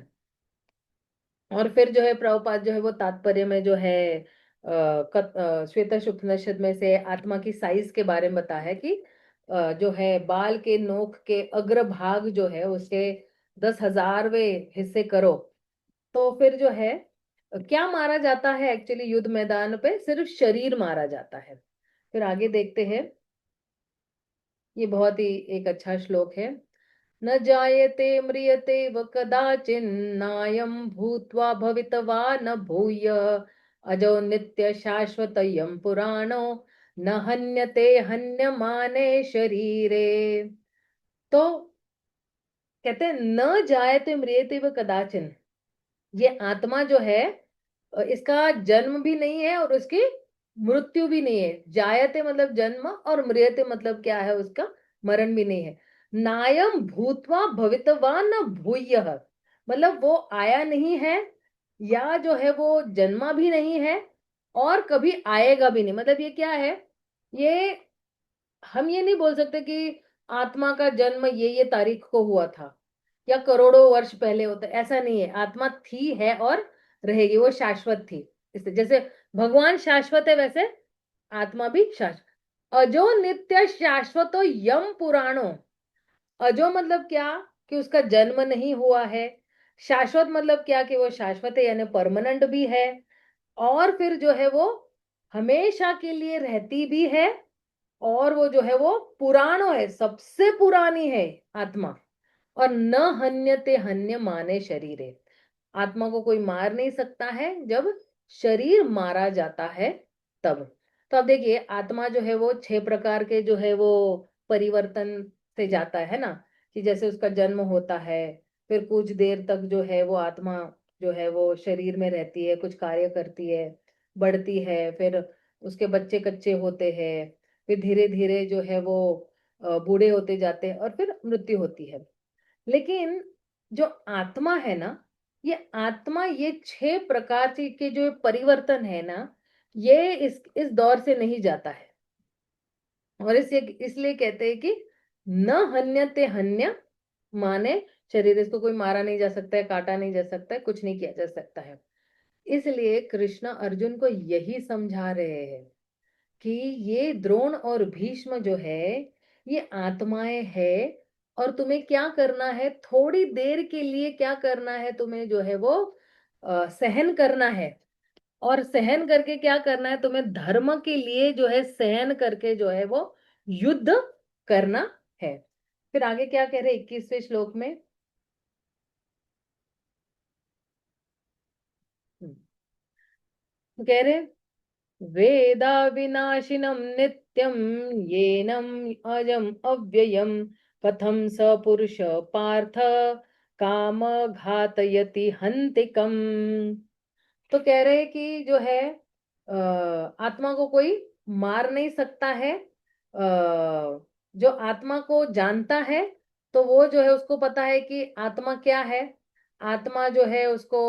और फिर जो है प्रभुपाद जो है वो तात्पर्य में जो है श्वेता उपनिषद में से आत्मा की साइज के बारे में बताया है कि जो है बाल के नोक के अग्र भाग जो है उसके 10,000वें हिस्से करो। तो फिर जो है क्या मारा जाता है एक्चुअली युद्ध मैदान पे, सिर्फ शरीर मारा जाता है। फिर आगे देखते हैं, ये बहुत ही एक अच्छा श्लोक है, न जायते म्रियते व कदाचिन्नायं भूत्वा भवितवा न भूय अजो नित्य शाश्वतयं पुराणो न हन्यते हन्यमाने शरीरे। तो कहते हैं न जायते म्रियते व कदाचिन, ये आत्मा जो है इसका जन्म भी नहीं है और उसकी मृत्यु भी नहीं है। जायते मतलब जन्म और म्रियते मतलब क्या है उसका मरण भी नहीं है। नायम भूतवा भवितवान न भूयः, मतलब वो आया नहीं है, या जो है वो जन्मा भी नहीं है, और कभी आएगा भी नहीं। मतलब ये क्या है, ये हम ये नहीं बोल सकते कि आत्मा का जन्म ये तारीख को हुआ था या करोड़ों वर्ष पहले होता है, ऐसा नहीं है। आत्मा थी, है और रहेगी, वो शाश्वत थी। इससे जैसे भगवान शाश्वत है, वैसे आत्मा भी शाश्वत। अजो नित्य शाश्वतो यम पुराणो। अजो मतलब क्या, कि उसका जन्म नहीं हुआ है। शाश्वत मतलब क्या, कि वो शाश्वत है यानी परमानेंट भी है, और फिर जो है वो हमेशा के लिए रहती भी है, और वो जो है वो पुराणो है, सबसे पुरानी है आत्मा। और न हन्यते हन्य माने शरीरे, आत्मा को कोई मार नहीं सकता है, जब शरीर मारा जाता है तब। तो अब देखिए, आत्मा जो है वो 6 प्रकार के जो है वो परिवर्तन से जाता है ना, कि जैसे उसका जन्म होता है, फिर कुछ देर तक जो है वो आत्मा जो है वो शरीर में रहती है, कुछ कार्य करती है, बढ़ती है, फिर उसके बच्चे कच्चे होते हैं, फिर धीरे धीरे जो है वो बूढ़े होते जाते हैं, और फिर मृत्यु होती है। लेकिन जो आत्मा है ना, ये आत्मा, ये 6 प्रकार के जो परिवर्तन है ना, ये इस दौर से नहीं जाता है। और इसे इसलिए कहते हैं कि न हन्यते हन्य माने शरीर, इसको कोई मारा नहीं जा सकता है, काटा नहीं जा सकता है, कुछ नहीं किया जा सकता है। इसलिए कृष्ण अर्जुन को यही समझा रहे हैं कि ये द्रोण और भीष्म जो है, ये आत्माएं हैं, और तुम्हें क्या करना है, थोड़ी देर के लिए क्या करना है, तुम्हें जो है वो सहन करना है। और सहन करके क्या करना है, तुम्हें धर्म के लिए जो है सहन करके जो है वो युद्ध करना है। फिर आगे क्या कह रहे 21वें श्लोक में। कह रहे वेदा विनाशिनं नित्यं येनम अजम अव्ययम कथम स पुरुष पार्थ काम घातयति हंतिकम। तो कह रहे कि जो है आत्मा को कोई मार नहीं सकता है। जो आत्मा को जानता है, तो वो जो है उसको पता है कि आत्मा क्या है। आत्मा जो है उसको,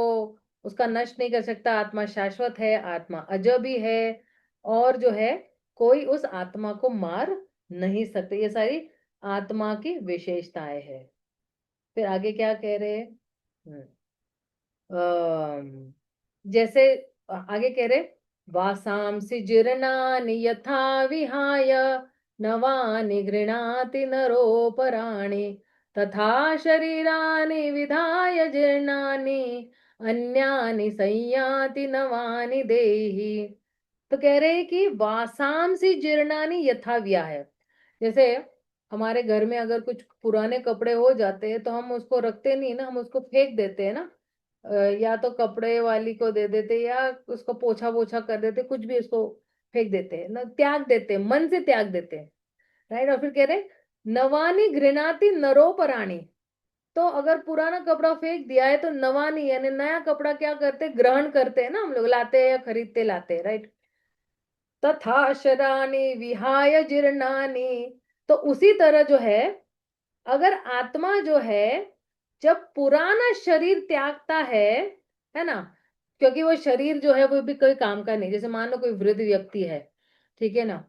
उसका नष्ट नहीं कर सकता, आत्मा शाश्वत है, आत्मा अजय भी है, और जो है कोई उस आत्मा को मार नहीं सकते। ये सारी आत्मा की विशेषताएं हैं। फिर आगे क्या कह रहे हैं। जैसे आगे कह रहे वासांसि जीर्णानि यथा विहाय नवानि गृणाति नरोपराणि तथा शरीराणि विधाय जीर्णानि अन्यानि संयाति नवानि देहि। तो कह रहे हैं कि वासांसि जीर्णानि यथा विहाय, जैसे हमारे घर में अगर कुछ पुराने कपड़े हो जाते हैं तो हम उसको रखते नहीं ना, हम उसको फेंक देते हैं ना। या तो कपड़े वाली को दे देते, या उसको पोछा पोछा कर देते, कुछ भी उसको फेंक देते हैं ना, त्याग देते हैं, मन से त्याग देते हैं। राइट। और फिर कह रहे नवानी घृणाति नरोपराणी। तो अगर पुराना कपड़ा फेंक दिया है तो नवानी यानी नया कपड़ा क्या करते, ग्रहण करते हैं ना, हम लोग लाते हैं या खरीदते लाते हैं। राइट। तथा शरानी विहाय जीर्णानी। तो उसी तरह जो है, अगर आत्मा जो है जब पुराना शरीर त्यागता है ना, क्योंकि वो शरीर जो है वो भी कोई काम का नहीं। जैसे मान लो कोई वृद्ध व्यक्ति है, ठीक है ना,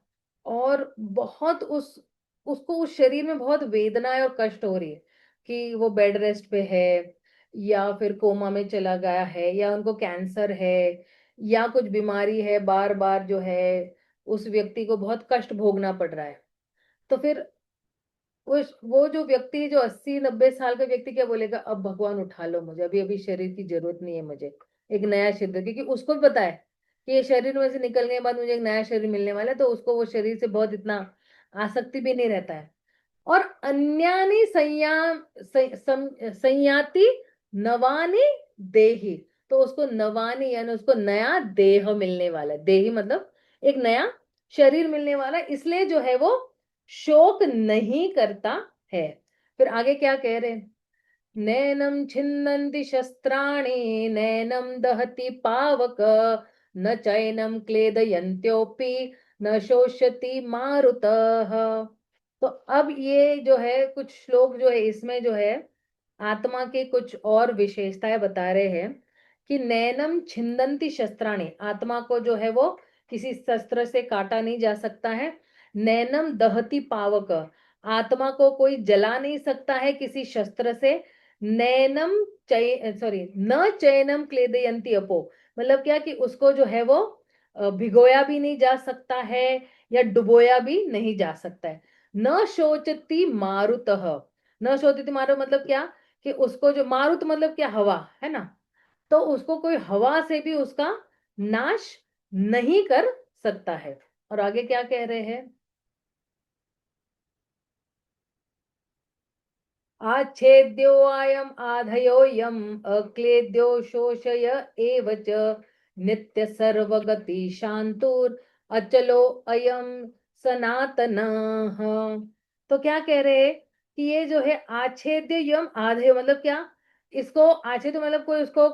और बहुत उसको उस शरीर में बहुत वेदना है और कष्ट हो रही है, कि वो बेड रेस्ट पे है, या फिर कोमा में चला गया है, या उनको कैंसर है, या कुछ बीमारी है, बार बार जो है उस व्यक्ति को बहुत कष्ट भोगना पड़ रहा है। तो फिर वो जो व्यक्ति, जो 80-90 साल का व्यक्ति क्या बोलेगा, अब भगवान उठा लो मुझे, अभी अभी शरीर की जरूरत नहीं है मुझे, एक नया शरीर दो। क्योंकि उसको भी पता है कि ये शरीर में से निकलने के बाद मुझे एक नया शरीर मिलने वाला है, तो उसको वो शरीर से बहुत इतना आसक्ति भी नहीं रहता है। और अन्यानी संयाति नवानी देही। तो उसको नवानी यानी उसको नया देह मिलने वाला है, देही मतलब एक नया शरीर मिलने वाला है, इसलिए जो है वो शोक नहीं करता है। फिर आगे क्या कह रहे हैं, नैनम छिन्नन्ति शस्त्राणि नैनम दहति पावक न चैनम क्लेदयन्त्योपि न शोष्यति मारुतः। तो अब ये जो है कुछ श्लोक जो है इसमें जो है आत्मा के कुछ और विशेषताएं बता रहे हैं कि नैनम छिन्दन्ति शस्त्राणि, आत्मा को जो है वो किसी शस्त्र से काटा नहीं जा सकता है। नैनम दहति पावक, आत्मा को कोई जला नहीं सकता है किसी शस्त्र से। नैनम चय सॉरी न चैनम क्लेदयन्ति अपो, मतलब क्या कि उसको जो है वो भिगोया भी नहीं जा सकता है या डुबोया भी नहीं जा सकता है। न शोचति मारुतः, न शोचति मारुत मतलब क्या कि उसको जो मारुत मतलब क्या, हवा है ना, तो उसको कोई हवा से भी उसका नाश नहीं कर सकता है। और आगे क्या कह रहे हैं, आच्छेद्यो अयम आधयो यम अक्लेद्यो शोषय एव च नित्य सर्वगति शांतुर अचलो अयम सनातनः। तो क्या कह रहे हैं कि ये जो है आच्छेद्य यम आधेय मतलब क्या, इसको आच्छेद्य मतलब कोई उसको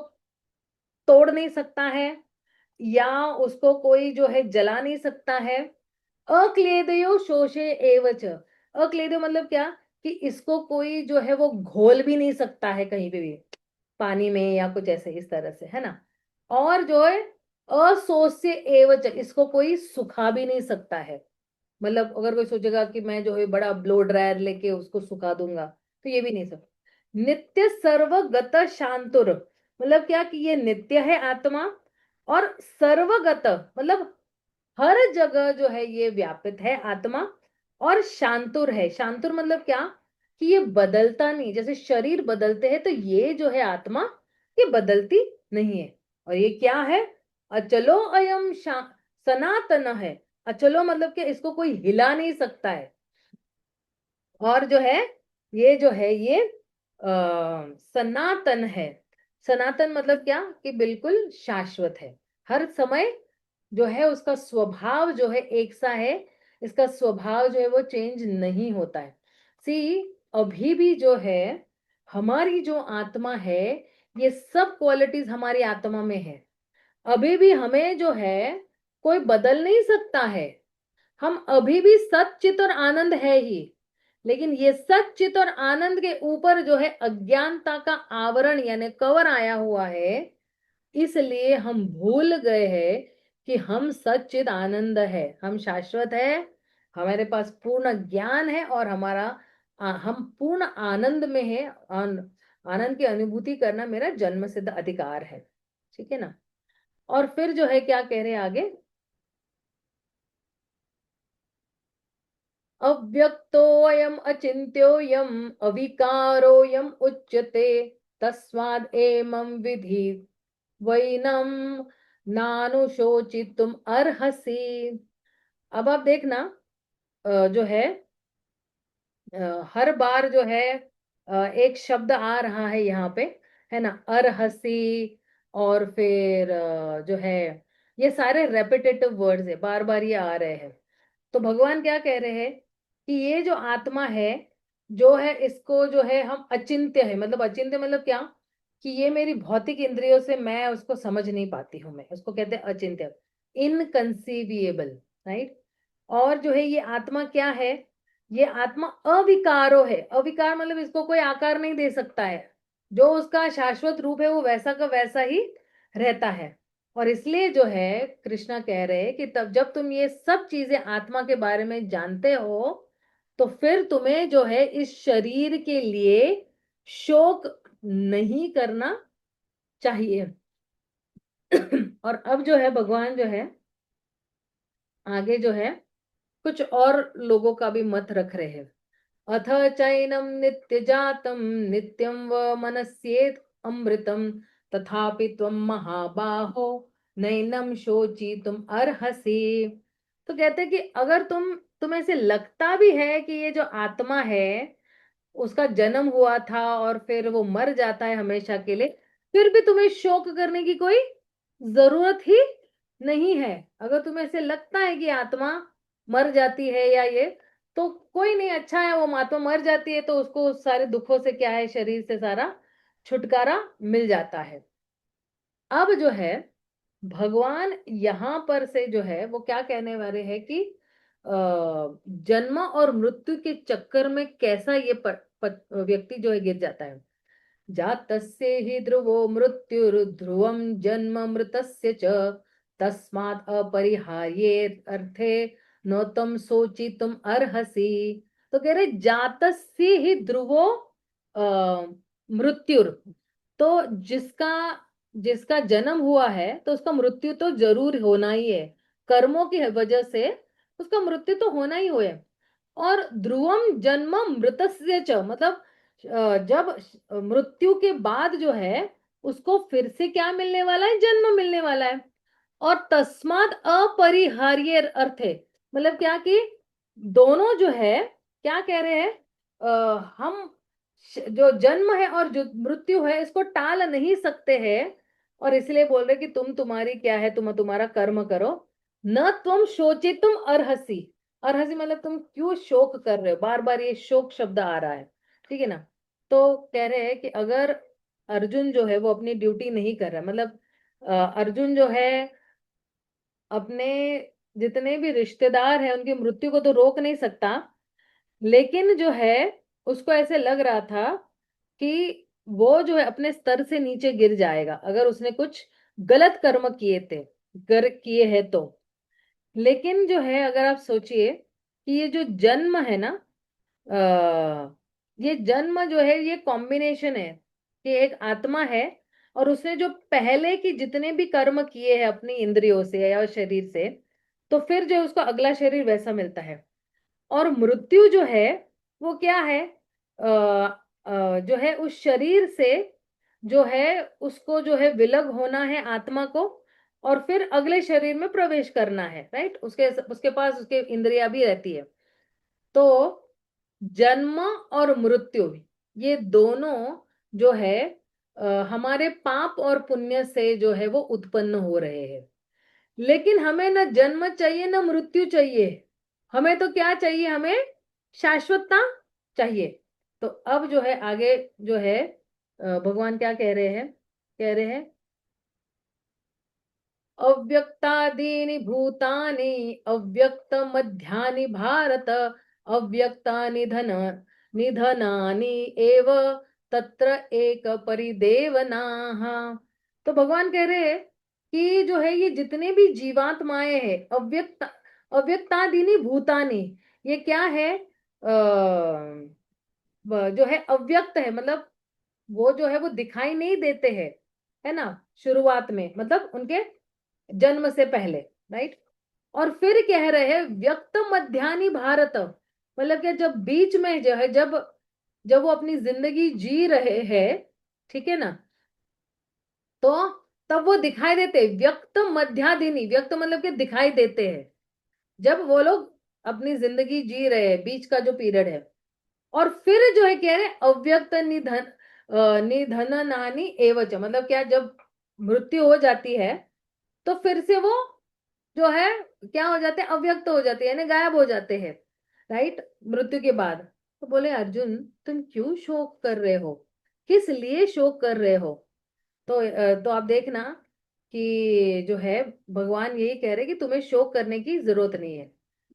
तोड़ नहीं सकता है या उसको कोई जो है जला नहीं सकता है। अक्लेदयो शोषे एवच, अक्लेदयो मतलब क्या कि इसको कोई जो है वो घोल भी नहीं सकता है कहीं पे भी, पानी में या कुछ ऐसे इस तरह से, है ना। और जो है असोष्य एवच, इसको कोई सुखा भी नहीं सकता है। मतलब अगर कोई सोचेगा कि मैं जो है बड़ा ब्लो ड्रायर लेके उसको सुखा दूंगा, तो ये भी नहीं सकता। नित्य सर्वगत शांतुर, मतलब क्या कि ये नित्य है आत्मा, और सर्वगत मतलब हर जगह जो है ये व्यापित है आत्मा, और शांतुर है। शांतुर मतलब क्या कि ये बदलता नहीं, जैसे शरीर बदलते हैं तो ये जो है आत्मा ये बदलती नहीं है। और ये क्या है, अचलो अयम सनातन है। अचलो मतलब कि इसको कोई हिला नहीं सकता है। और जो है ये जो है ये सनातन है। सनातन मतलब क्या कि बिल्कुल शाश्वत है, हर समय जो है उसका स्वभाव जो है एक सा है, इसका स्वभाव जो है वो चेंज नहीं होता है। सी, अभी भी जो है हमारी जो आत्मा है, ये सब क्वालिटीज हमारी आत्मा में है। अभी भी हमें जो है कोई बदल नहीं सकता है, हम अभी भी सच्चित और आनंद है ही। लेकिन ये सच्चित और आनंद के ऊपर जो है अज्ञानता का आवरण यानी कवर आया हुआ है, इसलिए हम भूल गए हैं कि हम सच्चित आनंद है, हम शाश्वत है, हमारे पास पूर्ण ज्ञान है और हमारा हम पूर्ण आनंद में है। आनंद की अनुभूति करना मेरा जन्म सिद्ध अधिकार है। ठीक है ना। और फिर जो है क्या कह रहे हैं आगे, अव्यक्तोऽयम् अचिन्त्योऽयम् अविकारोऽयम् उच्यते तस्माद् एमं विधि वैनम नानुशोचितुम अर्हसि। अब आप देखना जो है हर बार जो है एक शब्द आ रहा है यहाँ पे, है ना, अर्हसि। और फिर जो है ये सारे रेपिटेटिव वर्ड्स है, बार बार ये आ रहे हैं। तो भगवान क्या कह रहे हैं कि ये जो आत्मा है जो है इसको जो है हम अचिंत्य है, मतलब अचिंत्य मतलब क्या कि ये मेरी भौतिक इंद्रियों से मैं उसको समझ नहीं पाती हूं, मैं उसको कहते हैं अचिंत्य, इनकंसीविएबल, राइट। और जो है ये आत्मा क्या है, ये आत्मा अविकारो है। अविकार मतलब इसको कोई आकार नहीं दे सकता है, जो उसका शाश्वत रूप है वो वैसा का वैसा ही रहता है। और इसलिए जो है कृष्णा कह रहे हैं कि तब जब तुम ये सब चीजें आत्मा के बारे में जानते हो, तो फिर तुम्हें जो है इस शरीर के लिए शोक नहीं करना चाहिए। और अब जो है भगवान जो है आगे जो है कुछ और लोगों का भी मत रख रहे हैं। अथ चैनम नित्य जातम नित्यम व मनस्येत अमृतम तथापि त्वम महाबाहो नैनम शोची तुम अर्हसि। तो कहते हैं कि अगर तुम्हें से लगता भी है कि ये जो आत्मा है उसका जन्म हुआ था और फिर वो मर जाता है हमेशा के लिए, फिर भी तुम्हें शोक करने की कोई जरूरत ही नहीं है। अगर तुम्हें ऐसे लगता है कि आत्मा मर जाती है या ये, तो कोई नहीं, अच्छा है वो आत्मा मर जाती है तो उसको सारे दुखों से क्या है, शरीर से सारा छुटकारा मिल जाता है। अब जो है भगवान यहां पर से जो है वो क्या कहने वाले हैं कि जन्म और मृत्यु के चक्कर में कैसा ये व्यक्ति जो है गिर जाता है। जातस्य हि ध्रुवो मृत्युर्ध्रुवं जन्म मृतस्य च तस्मात् अपरिहार्ये अर्थे न तम सोचितुम अर्हसि। तो कह रहे जातस्य ही ध्रुवो मृत्युर, तो जिसका जिसका जन्म हुआ है तो उसका मृत्यु तो जरूर होना ही है, कर्मों की वजह से उसका मृत्यु तो होना ही हो है। और ध्रुवम जन्म मृतस्य च, मतलब जब मृत्यु के बाद जो है उसको फिर से क्या मिलने वाला है, जन्म मिलने वाला है। और तस्माद अपरिहार्य अर्थ है, मतलब क्या कि दोनों जो है क्या कह रहे हैं, हम जो जन्म है और जो मृत्यु है इसको टाल नहीं सकते हैं। और इसलिए बोल रहे कि तुम तुम्हारी क्या है, तुम तुम्हारा कर्म करो। न तुम शोचे तुम अर्हसी, अर्हसी मतलब तुम क्यों शोक कर रहे हो, बार बार ये शोक शब्द आ रहा है, ठीक है ना। तो कह रहे हैं कि अगर अर्जुन जो है वो अपनी ड्यूटी नहीं कर रहा, मतलब अर्जुन जो है अपने जितने भी रिश्तेदार हैं उनकी मृत्यु को तो रोक नहीं सकता, लेकिन जो है उसको ऐसे लग रहा था कि वो जो है अपने स्तर से नीचे गिर जाएगा अगर उसने कुछ गलत कर्म किए थे, कर किए हैं तो। लेकिन जो है अगर आप सोचिए कि ये जो जन्म है ना, ये जन्म जो है ये कॉम्बिनेशन है कि एक आत्मा है और उसने जो पहले की जितने भी कर्म किए हैं अपनी इंद्रियों से या शरीर से, तो फिर जो है उसको अगला शरीर वैसा मिलता है। और मृत्यु जो है वो क्या है, जो है उस शरीर से जो है उसको जो है विलग होना है आत्मा को, और फिर अगले शरीर में प्रवेश करना है, राइट। उसके उसके पास उसके इंद्रियां भी रहती है। तो जन्म और मृत्यु ये दोनों जो है हमारे पाप और पुण्य से जो है वो उत्पन्न हो रहे हैं। लेकिन हमें न जन्म चाहिए न मृत्यु चाहिए, हमें तो क्या चाहिए, हमें शाश्वतता चाहिए। तो अब जो है आगे जो है भगवान क्या कह रहे हैं, कह रहे हैं अव्यक्तादीनि भूतानि अव्यक्त मध्यानि भारत अव्यक्तानि धन निधनानि एव तत्र एक परिदेवनाः। तो भगवान कह रहे हैं कि जो है ये जितने भी जीवात्माएं हैं, अव्यक्तादीनि भूतानि, ये क्या है, जो है अव्यक्त है, मतलब वो जो है वो दिखाई नहीं देते हैं, है ना, शुरुआत में मतलब उनके जन्म से पहले, राइट। और फिर कह रहे हैं व्यक्त मध्यानि भारत, मतलब कि जब बीच में जो है जब जब वो अपनी जिंदगी जी रहे हैं, ठीक है ना, तो तब वो दिखाई देते, व्यक्त मध्यादिनी, व्यक्त मतलब कि दिखाई देते हैं जब वो लोग अपनी जिंदगी जी रहे हैं, बीच का जो पीरियड है। और फिर जो है कह रहे अव्यक्त निधन निधन नानी एवच, मतलब क्या, जब मृत्यु हो जाती है तो फिर से वो जो है क्या हो जाते हैं, अव्यक्त हो जाते हैं, यानी गायब हो जाते हैं, राइट, मृत्यु के बाद। तो बोले अर्जुन तुम क्यों शोक कर रहे हो, किस लिए शोक कर रहे हो। तो आप देखना कि जो है भगवान यही कह रहे हैं कि तुम्हें शोक करने की जरूरत नहीं है।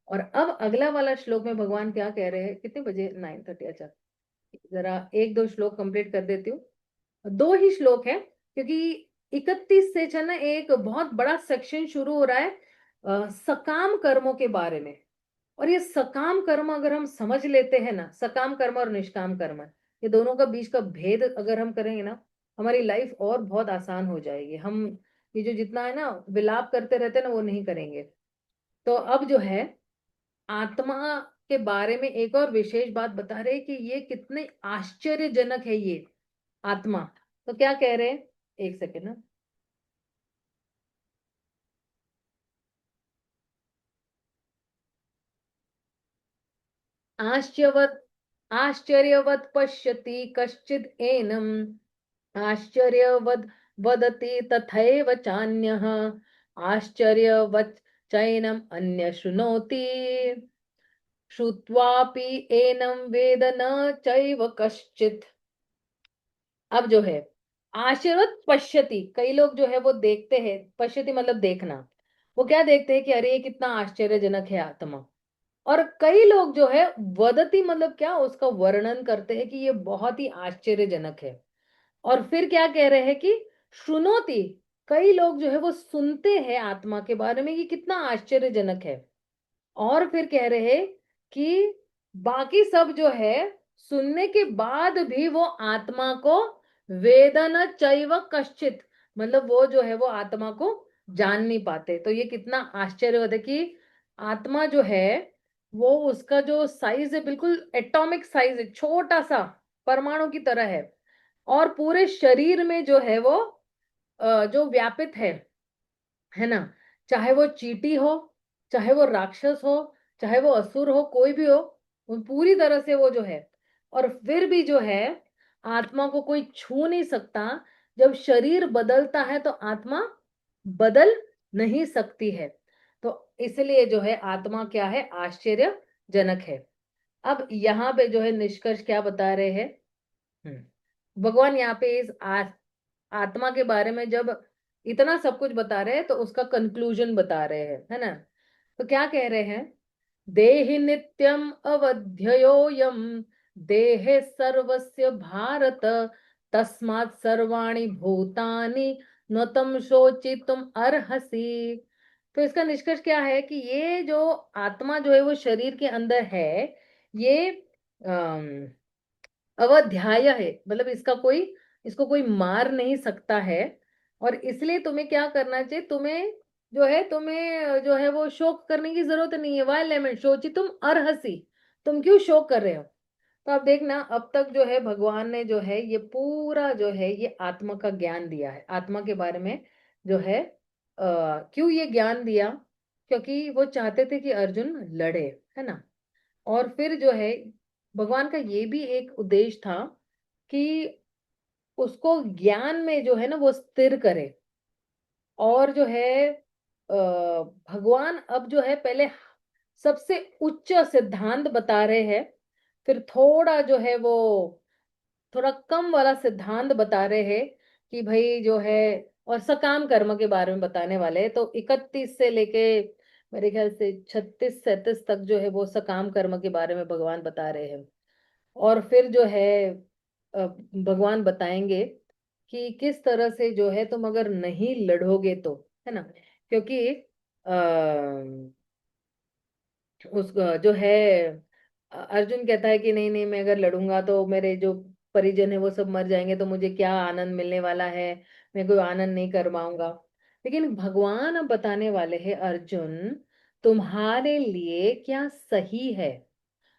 और अब अगला वाला श्लोक में भगवान क्या कह रहे हैं, कितने बजे, 9:30, अच्छा जरा एक दो श्लोक कंप्लीट कर देती हूँ। दो ही श्लोक है क्योंकि 31 से है ना एक बहुत बड़ा सेक्शन शुरू हो रहा है सकाम कर्मों के बारे में। और ये सकाम कर्म अगर हम समझ लेते हैं ना, सकाम कर्म और निष्काम कर्म, ये दोनों का बीच का भेद अगर हम करेंगे ना, हमारी लाइफ और बहुत आसान हो जाएगी। हम ये जो जितना है ना विलाप करते रहते हैं ना वो नहीं करेंगे। तो अब जो है आत्मा के बारे में एक और विशेष बात बता रहे हैं कि ये कितने आश्चर्यजनक है ये आत्मा। तो क्या कह रहे हैं, एक सेकेंड ना, आश्चर्यवत आश्चर्यवत पश्यति कश्चिद एनम आश्चर्यवद वदति तथैव चान्यः आश्चर्यवत् चैनम अन्य शृणोति श्रुत्वापि एनम वेद न चैव कश्चित्। अब जो है आशीर्वाद पश्यति, कई लोग जो है वो देखते हैं, पश्यति मतलब देखना, वो क्या देखते हैं कि अरे ये कितना आश्चर्यजनक है आत्मा, और कई लोग जो है वदती मतलब क्या, उसका वर्णन करते हैं कि ये बहुत ही आश्चर्यजनक है। और फिर क्या कह रहे हैं कि श्रुणोति, कई लोग जो है वो सुनते हैं आत्मा के बारे में कि कितना आश्चर्यजनक है। और फिर कह रहे हैं कि बाकी सब जो है सुनने के बाद भी वो आत्मा को वेदन चैव कश्चित, मतलब वो जो है वो आत्मा को जान नहीं पाते। तो ये कितना आश्चर्य होता है कि आत्मा जो है वो, उसका जो साइज है बिल्कुल एटॉमिक साइज है, छोटा सा परमाणु की तरह है। और पूरे शरीर में जो है वो जो व्यापित है ना। चाहे वो चींटी हो, चाहे वो राक्षस हो, चाहे वो असुर हो, कोई भी हो, वो पूरी तरह से वो जो है। और फिर भी जो है आत्मा को कोई छू नहीं सकता। जब शरीर बदलता है तो आत्मा बदल नहीं सकती है। तो इसलिए जो है आत्मा क्या है, आश्चर्यजनक है। अब यहाँ पे जो है निष्कर्ष क्या बता रहे हैं। भगवान यहाँ पे इस आत्मा के बारे में जब इतना सब कुछ बता रहे हैं तो उसका कंक्लूजन बता रहे हैं, है ना। तो क्या कह रहे हैं, देहि नित्यम अवध्ययोयम देहे सर्वस्य भारत तस्मात् सर्वाणि भूतानि न तम शोचितुम अर्हसि। तो इसका निष्कर्ष क्या है कि ये जो आत्मा जो है वो शरीर के अंदर है, ये अवध्याय है, मतलब इसको कोई मार नहीं सकता है। और इसलिए तुम्हें क्या करना चाहिए, तुम्हें जो है वो शोक करने की जरूरत नहीं है। वाई लेमन शोची तुम अर्हसी, तुम क्यों शोक कर रहे हो। तो आप देखना, अब तक जो है भगवान ने जो है ये पूरा जो है ये आत्मा का ज्ञान दिया है, आत्मा के बारे में जो है। क्यों ये ज्ञान दिया, क्योंकि वो चाहते थे कि अर्जुन लड़े, है ना। और फिर जो है भगवान का ये भी एक उद्देश्य था कि उसको ज्ञान में जो है ना वो स्थिर करे। और जो है भगवान अब जो है पहले सबसे उच्च सिद्धांत बता रहे हैं, फिर थोड़ा जो है वो थोड़ा कम वाला सिद्धांत बता रहे हैं कि भाई जो है, और सकाम कर्म के बारे में बताने वाले हैं। तो 31 से लेके मेरे ख्याल से 36 37 तक जो है वो सकाम कर्म के बारे में भगवान बता रहे हैं। और फिर जो है भगवान बताएंगे कि किस तरह से जो है तुम अगर नहीं लड़ोगे तो, है ना। क्योंकि उस जो है अर्जुन कहता है कि नहीं नहीं, मैं अगर लड़ूंगा तो मेरे जो परिजन है वो सब मर जाएंगे, तो मुझे क्या आनंद मिलने वाला है, मैं कोई आनंद नहीं कर पाऊंगा। लेकिन भगवान अब बताने वाले हैं, अर्जुन तुम्हारे लिए क्या सही है,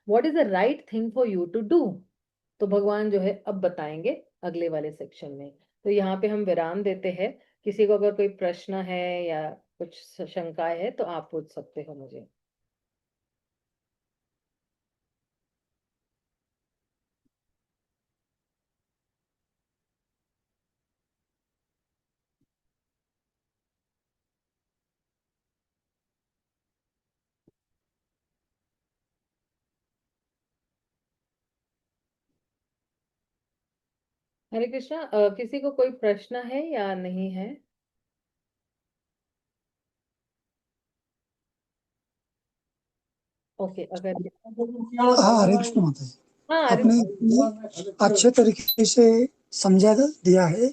what is the right thing for you to do. तो भगवान जो है अब बताएंगे अगले वाले सेक्शन में। तो यहाँ पे हम विराम देते हैं। किसी को अगर कोई प्रश्न है या कुछ शंकाएं है तो आप पूछ सकते हो मुझे। हरे कृष्णा, किसी को कोई प्रश्न है या नहीं है। ओके, अगर हाँ, हरे कृष्ण माता जी। हाँ अरे आपने इतने अच्छे तरीके से समझा दिया है,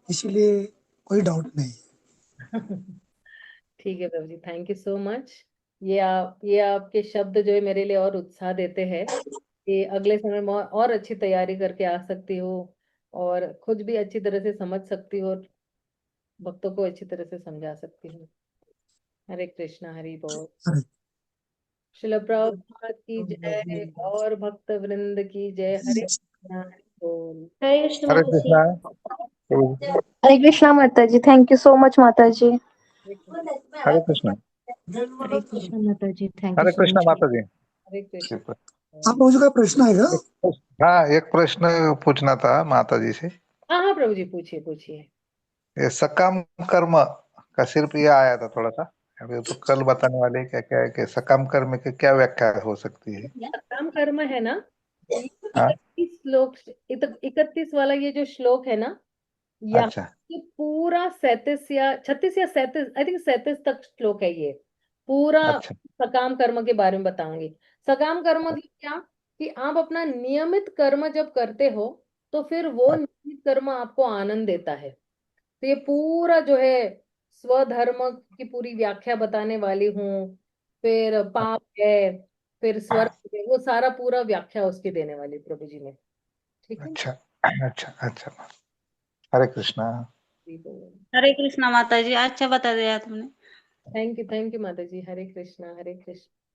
इसीलिए कोई डाउट नहीं है। ठीक है प्रभु जी, थैंक यू सो मच। ये आपके शब्द जो है मेरे लिए और उत्साह देते हैं कि अगले समय में और अच्छी तैयारी करके आ सकती हो, और खुद भी अच्छी तरह से समझ सकती हो, और भक्तों को अच्छी तरह से समझा सकती हूँ। हरे कृष्णा, हरि बोल। हरे शिल प्रभुपाद की जय, और भक्त वृंद की जय। हरे कृष्णा, हरि बोल। हरे कृष्ण हरे माता जी। कृष्णा प्रभु जी। हरे कृष्णा माता जी, थैंक यू सो मच माता जी। हरे कृष्णा, हरे कृष्णा। हरे कृष्णा माता जी, thank you Hare so Krishna much. माता जी। हरे कृष्णा। कृपा। आप मुझे का प्रश्न है क्या? हाँ, एक प्रश्न पूछना था माता जी से। हाँ हाँ प्रभु जी, पूछिए पूछिए। ये सकाम कर्म का सिर्फ ये आया था थोड़ा सा। अभी तो कल बताने वाले क्या क्या है कि सकाम कर्म की क्या व्याख्या हो सकती है। काम कर्म है ना, ये हाँ, 31 श्लोक, 31 वाला ये जो श्लोक है ना, यहाँ अच्छा ये पूरा 37 या 36 या 37, आई थिंक 37 तक श्लोक है ये। पूरा अच्छा सकाम कर्म के बारे में बताऊंगी। सकाम कर्म मतलब क्या, कि आप अपना नियमित कर्म जब करते हो तो फिर वो नियमित कर्म आपको आनंद देता है। तो ये पूरा जो है स्वधर्म की पूरी व्याख्या बताने वाली हूँ। फिर पाप है, फिर स्वर्ग है, वो सारा पूरा व्याख्या उसकी देने वाली प्रभु जी ने। ठीक है। अच्छा अच्छा अच्छा। हरे कृष्णा। हरे कृष्णा माता जी, अच्छा बता दिया तुमने। थैंक यू माता जी। हरे कृष्णा हरे कृष्णा।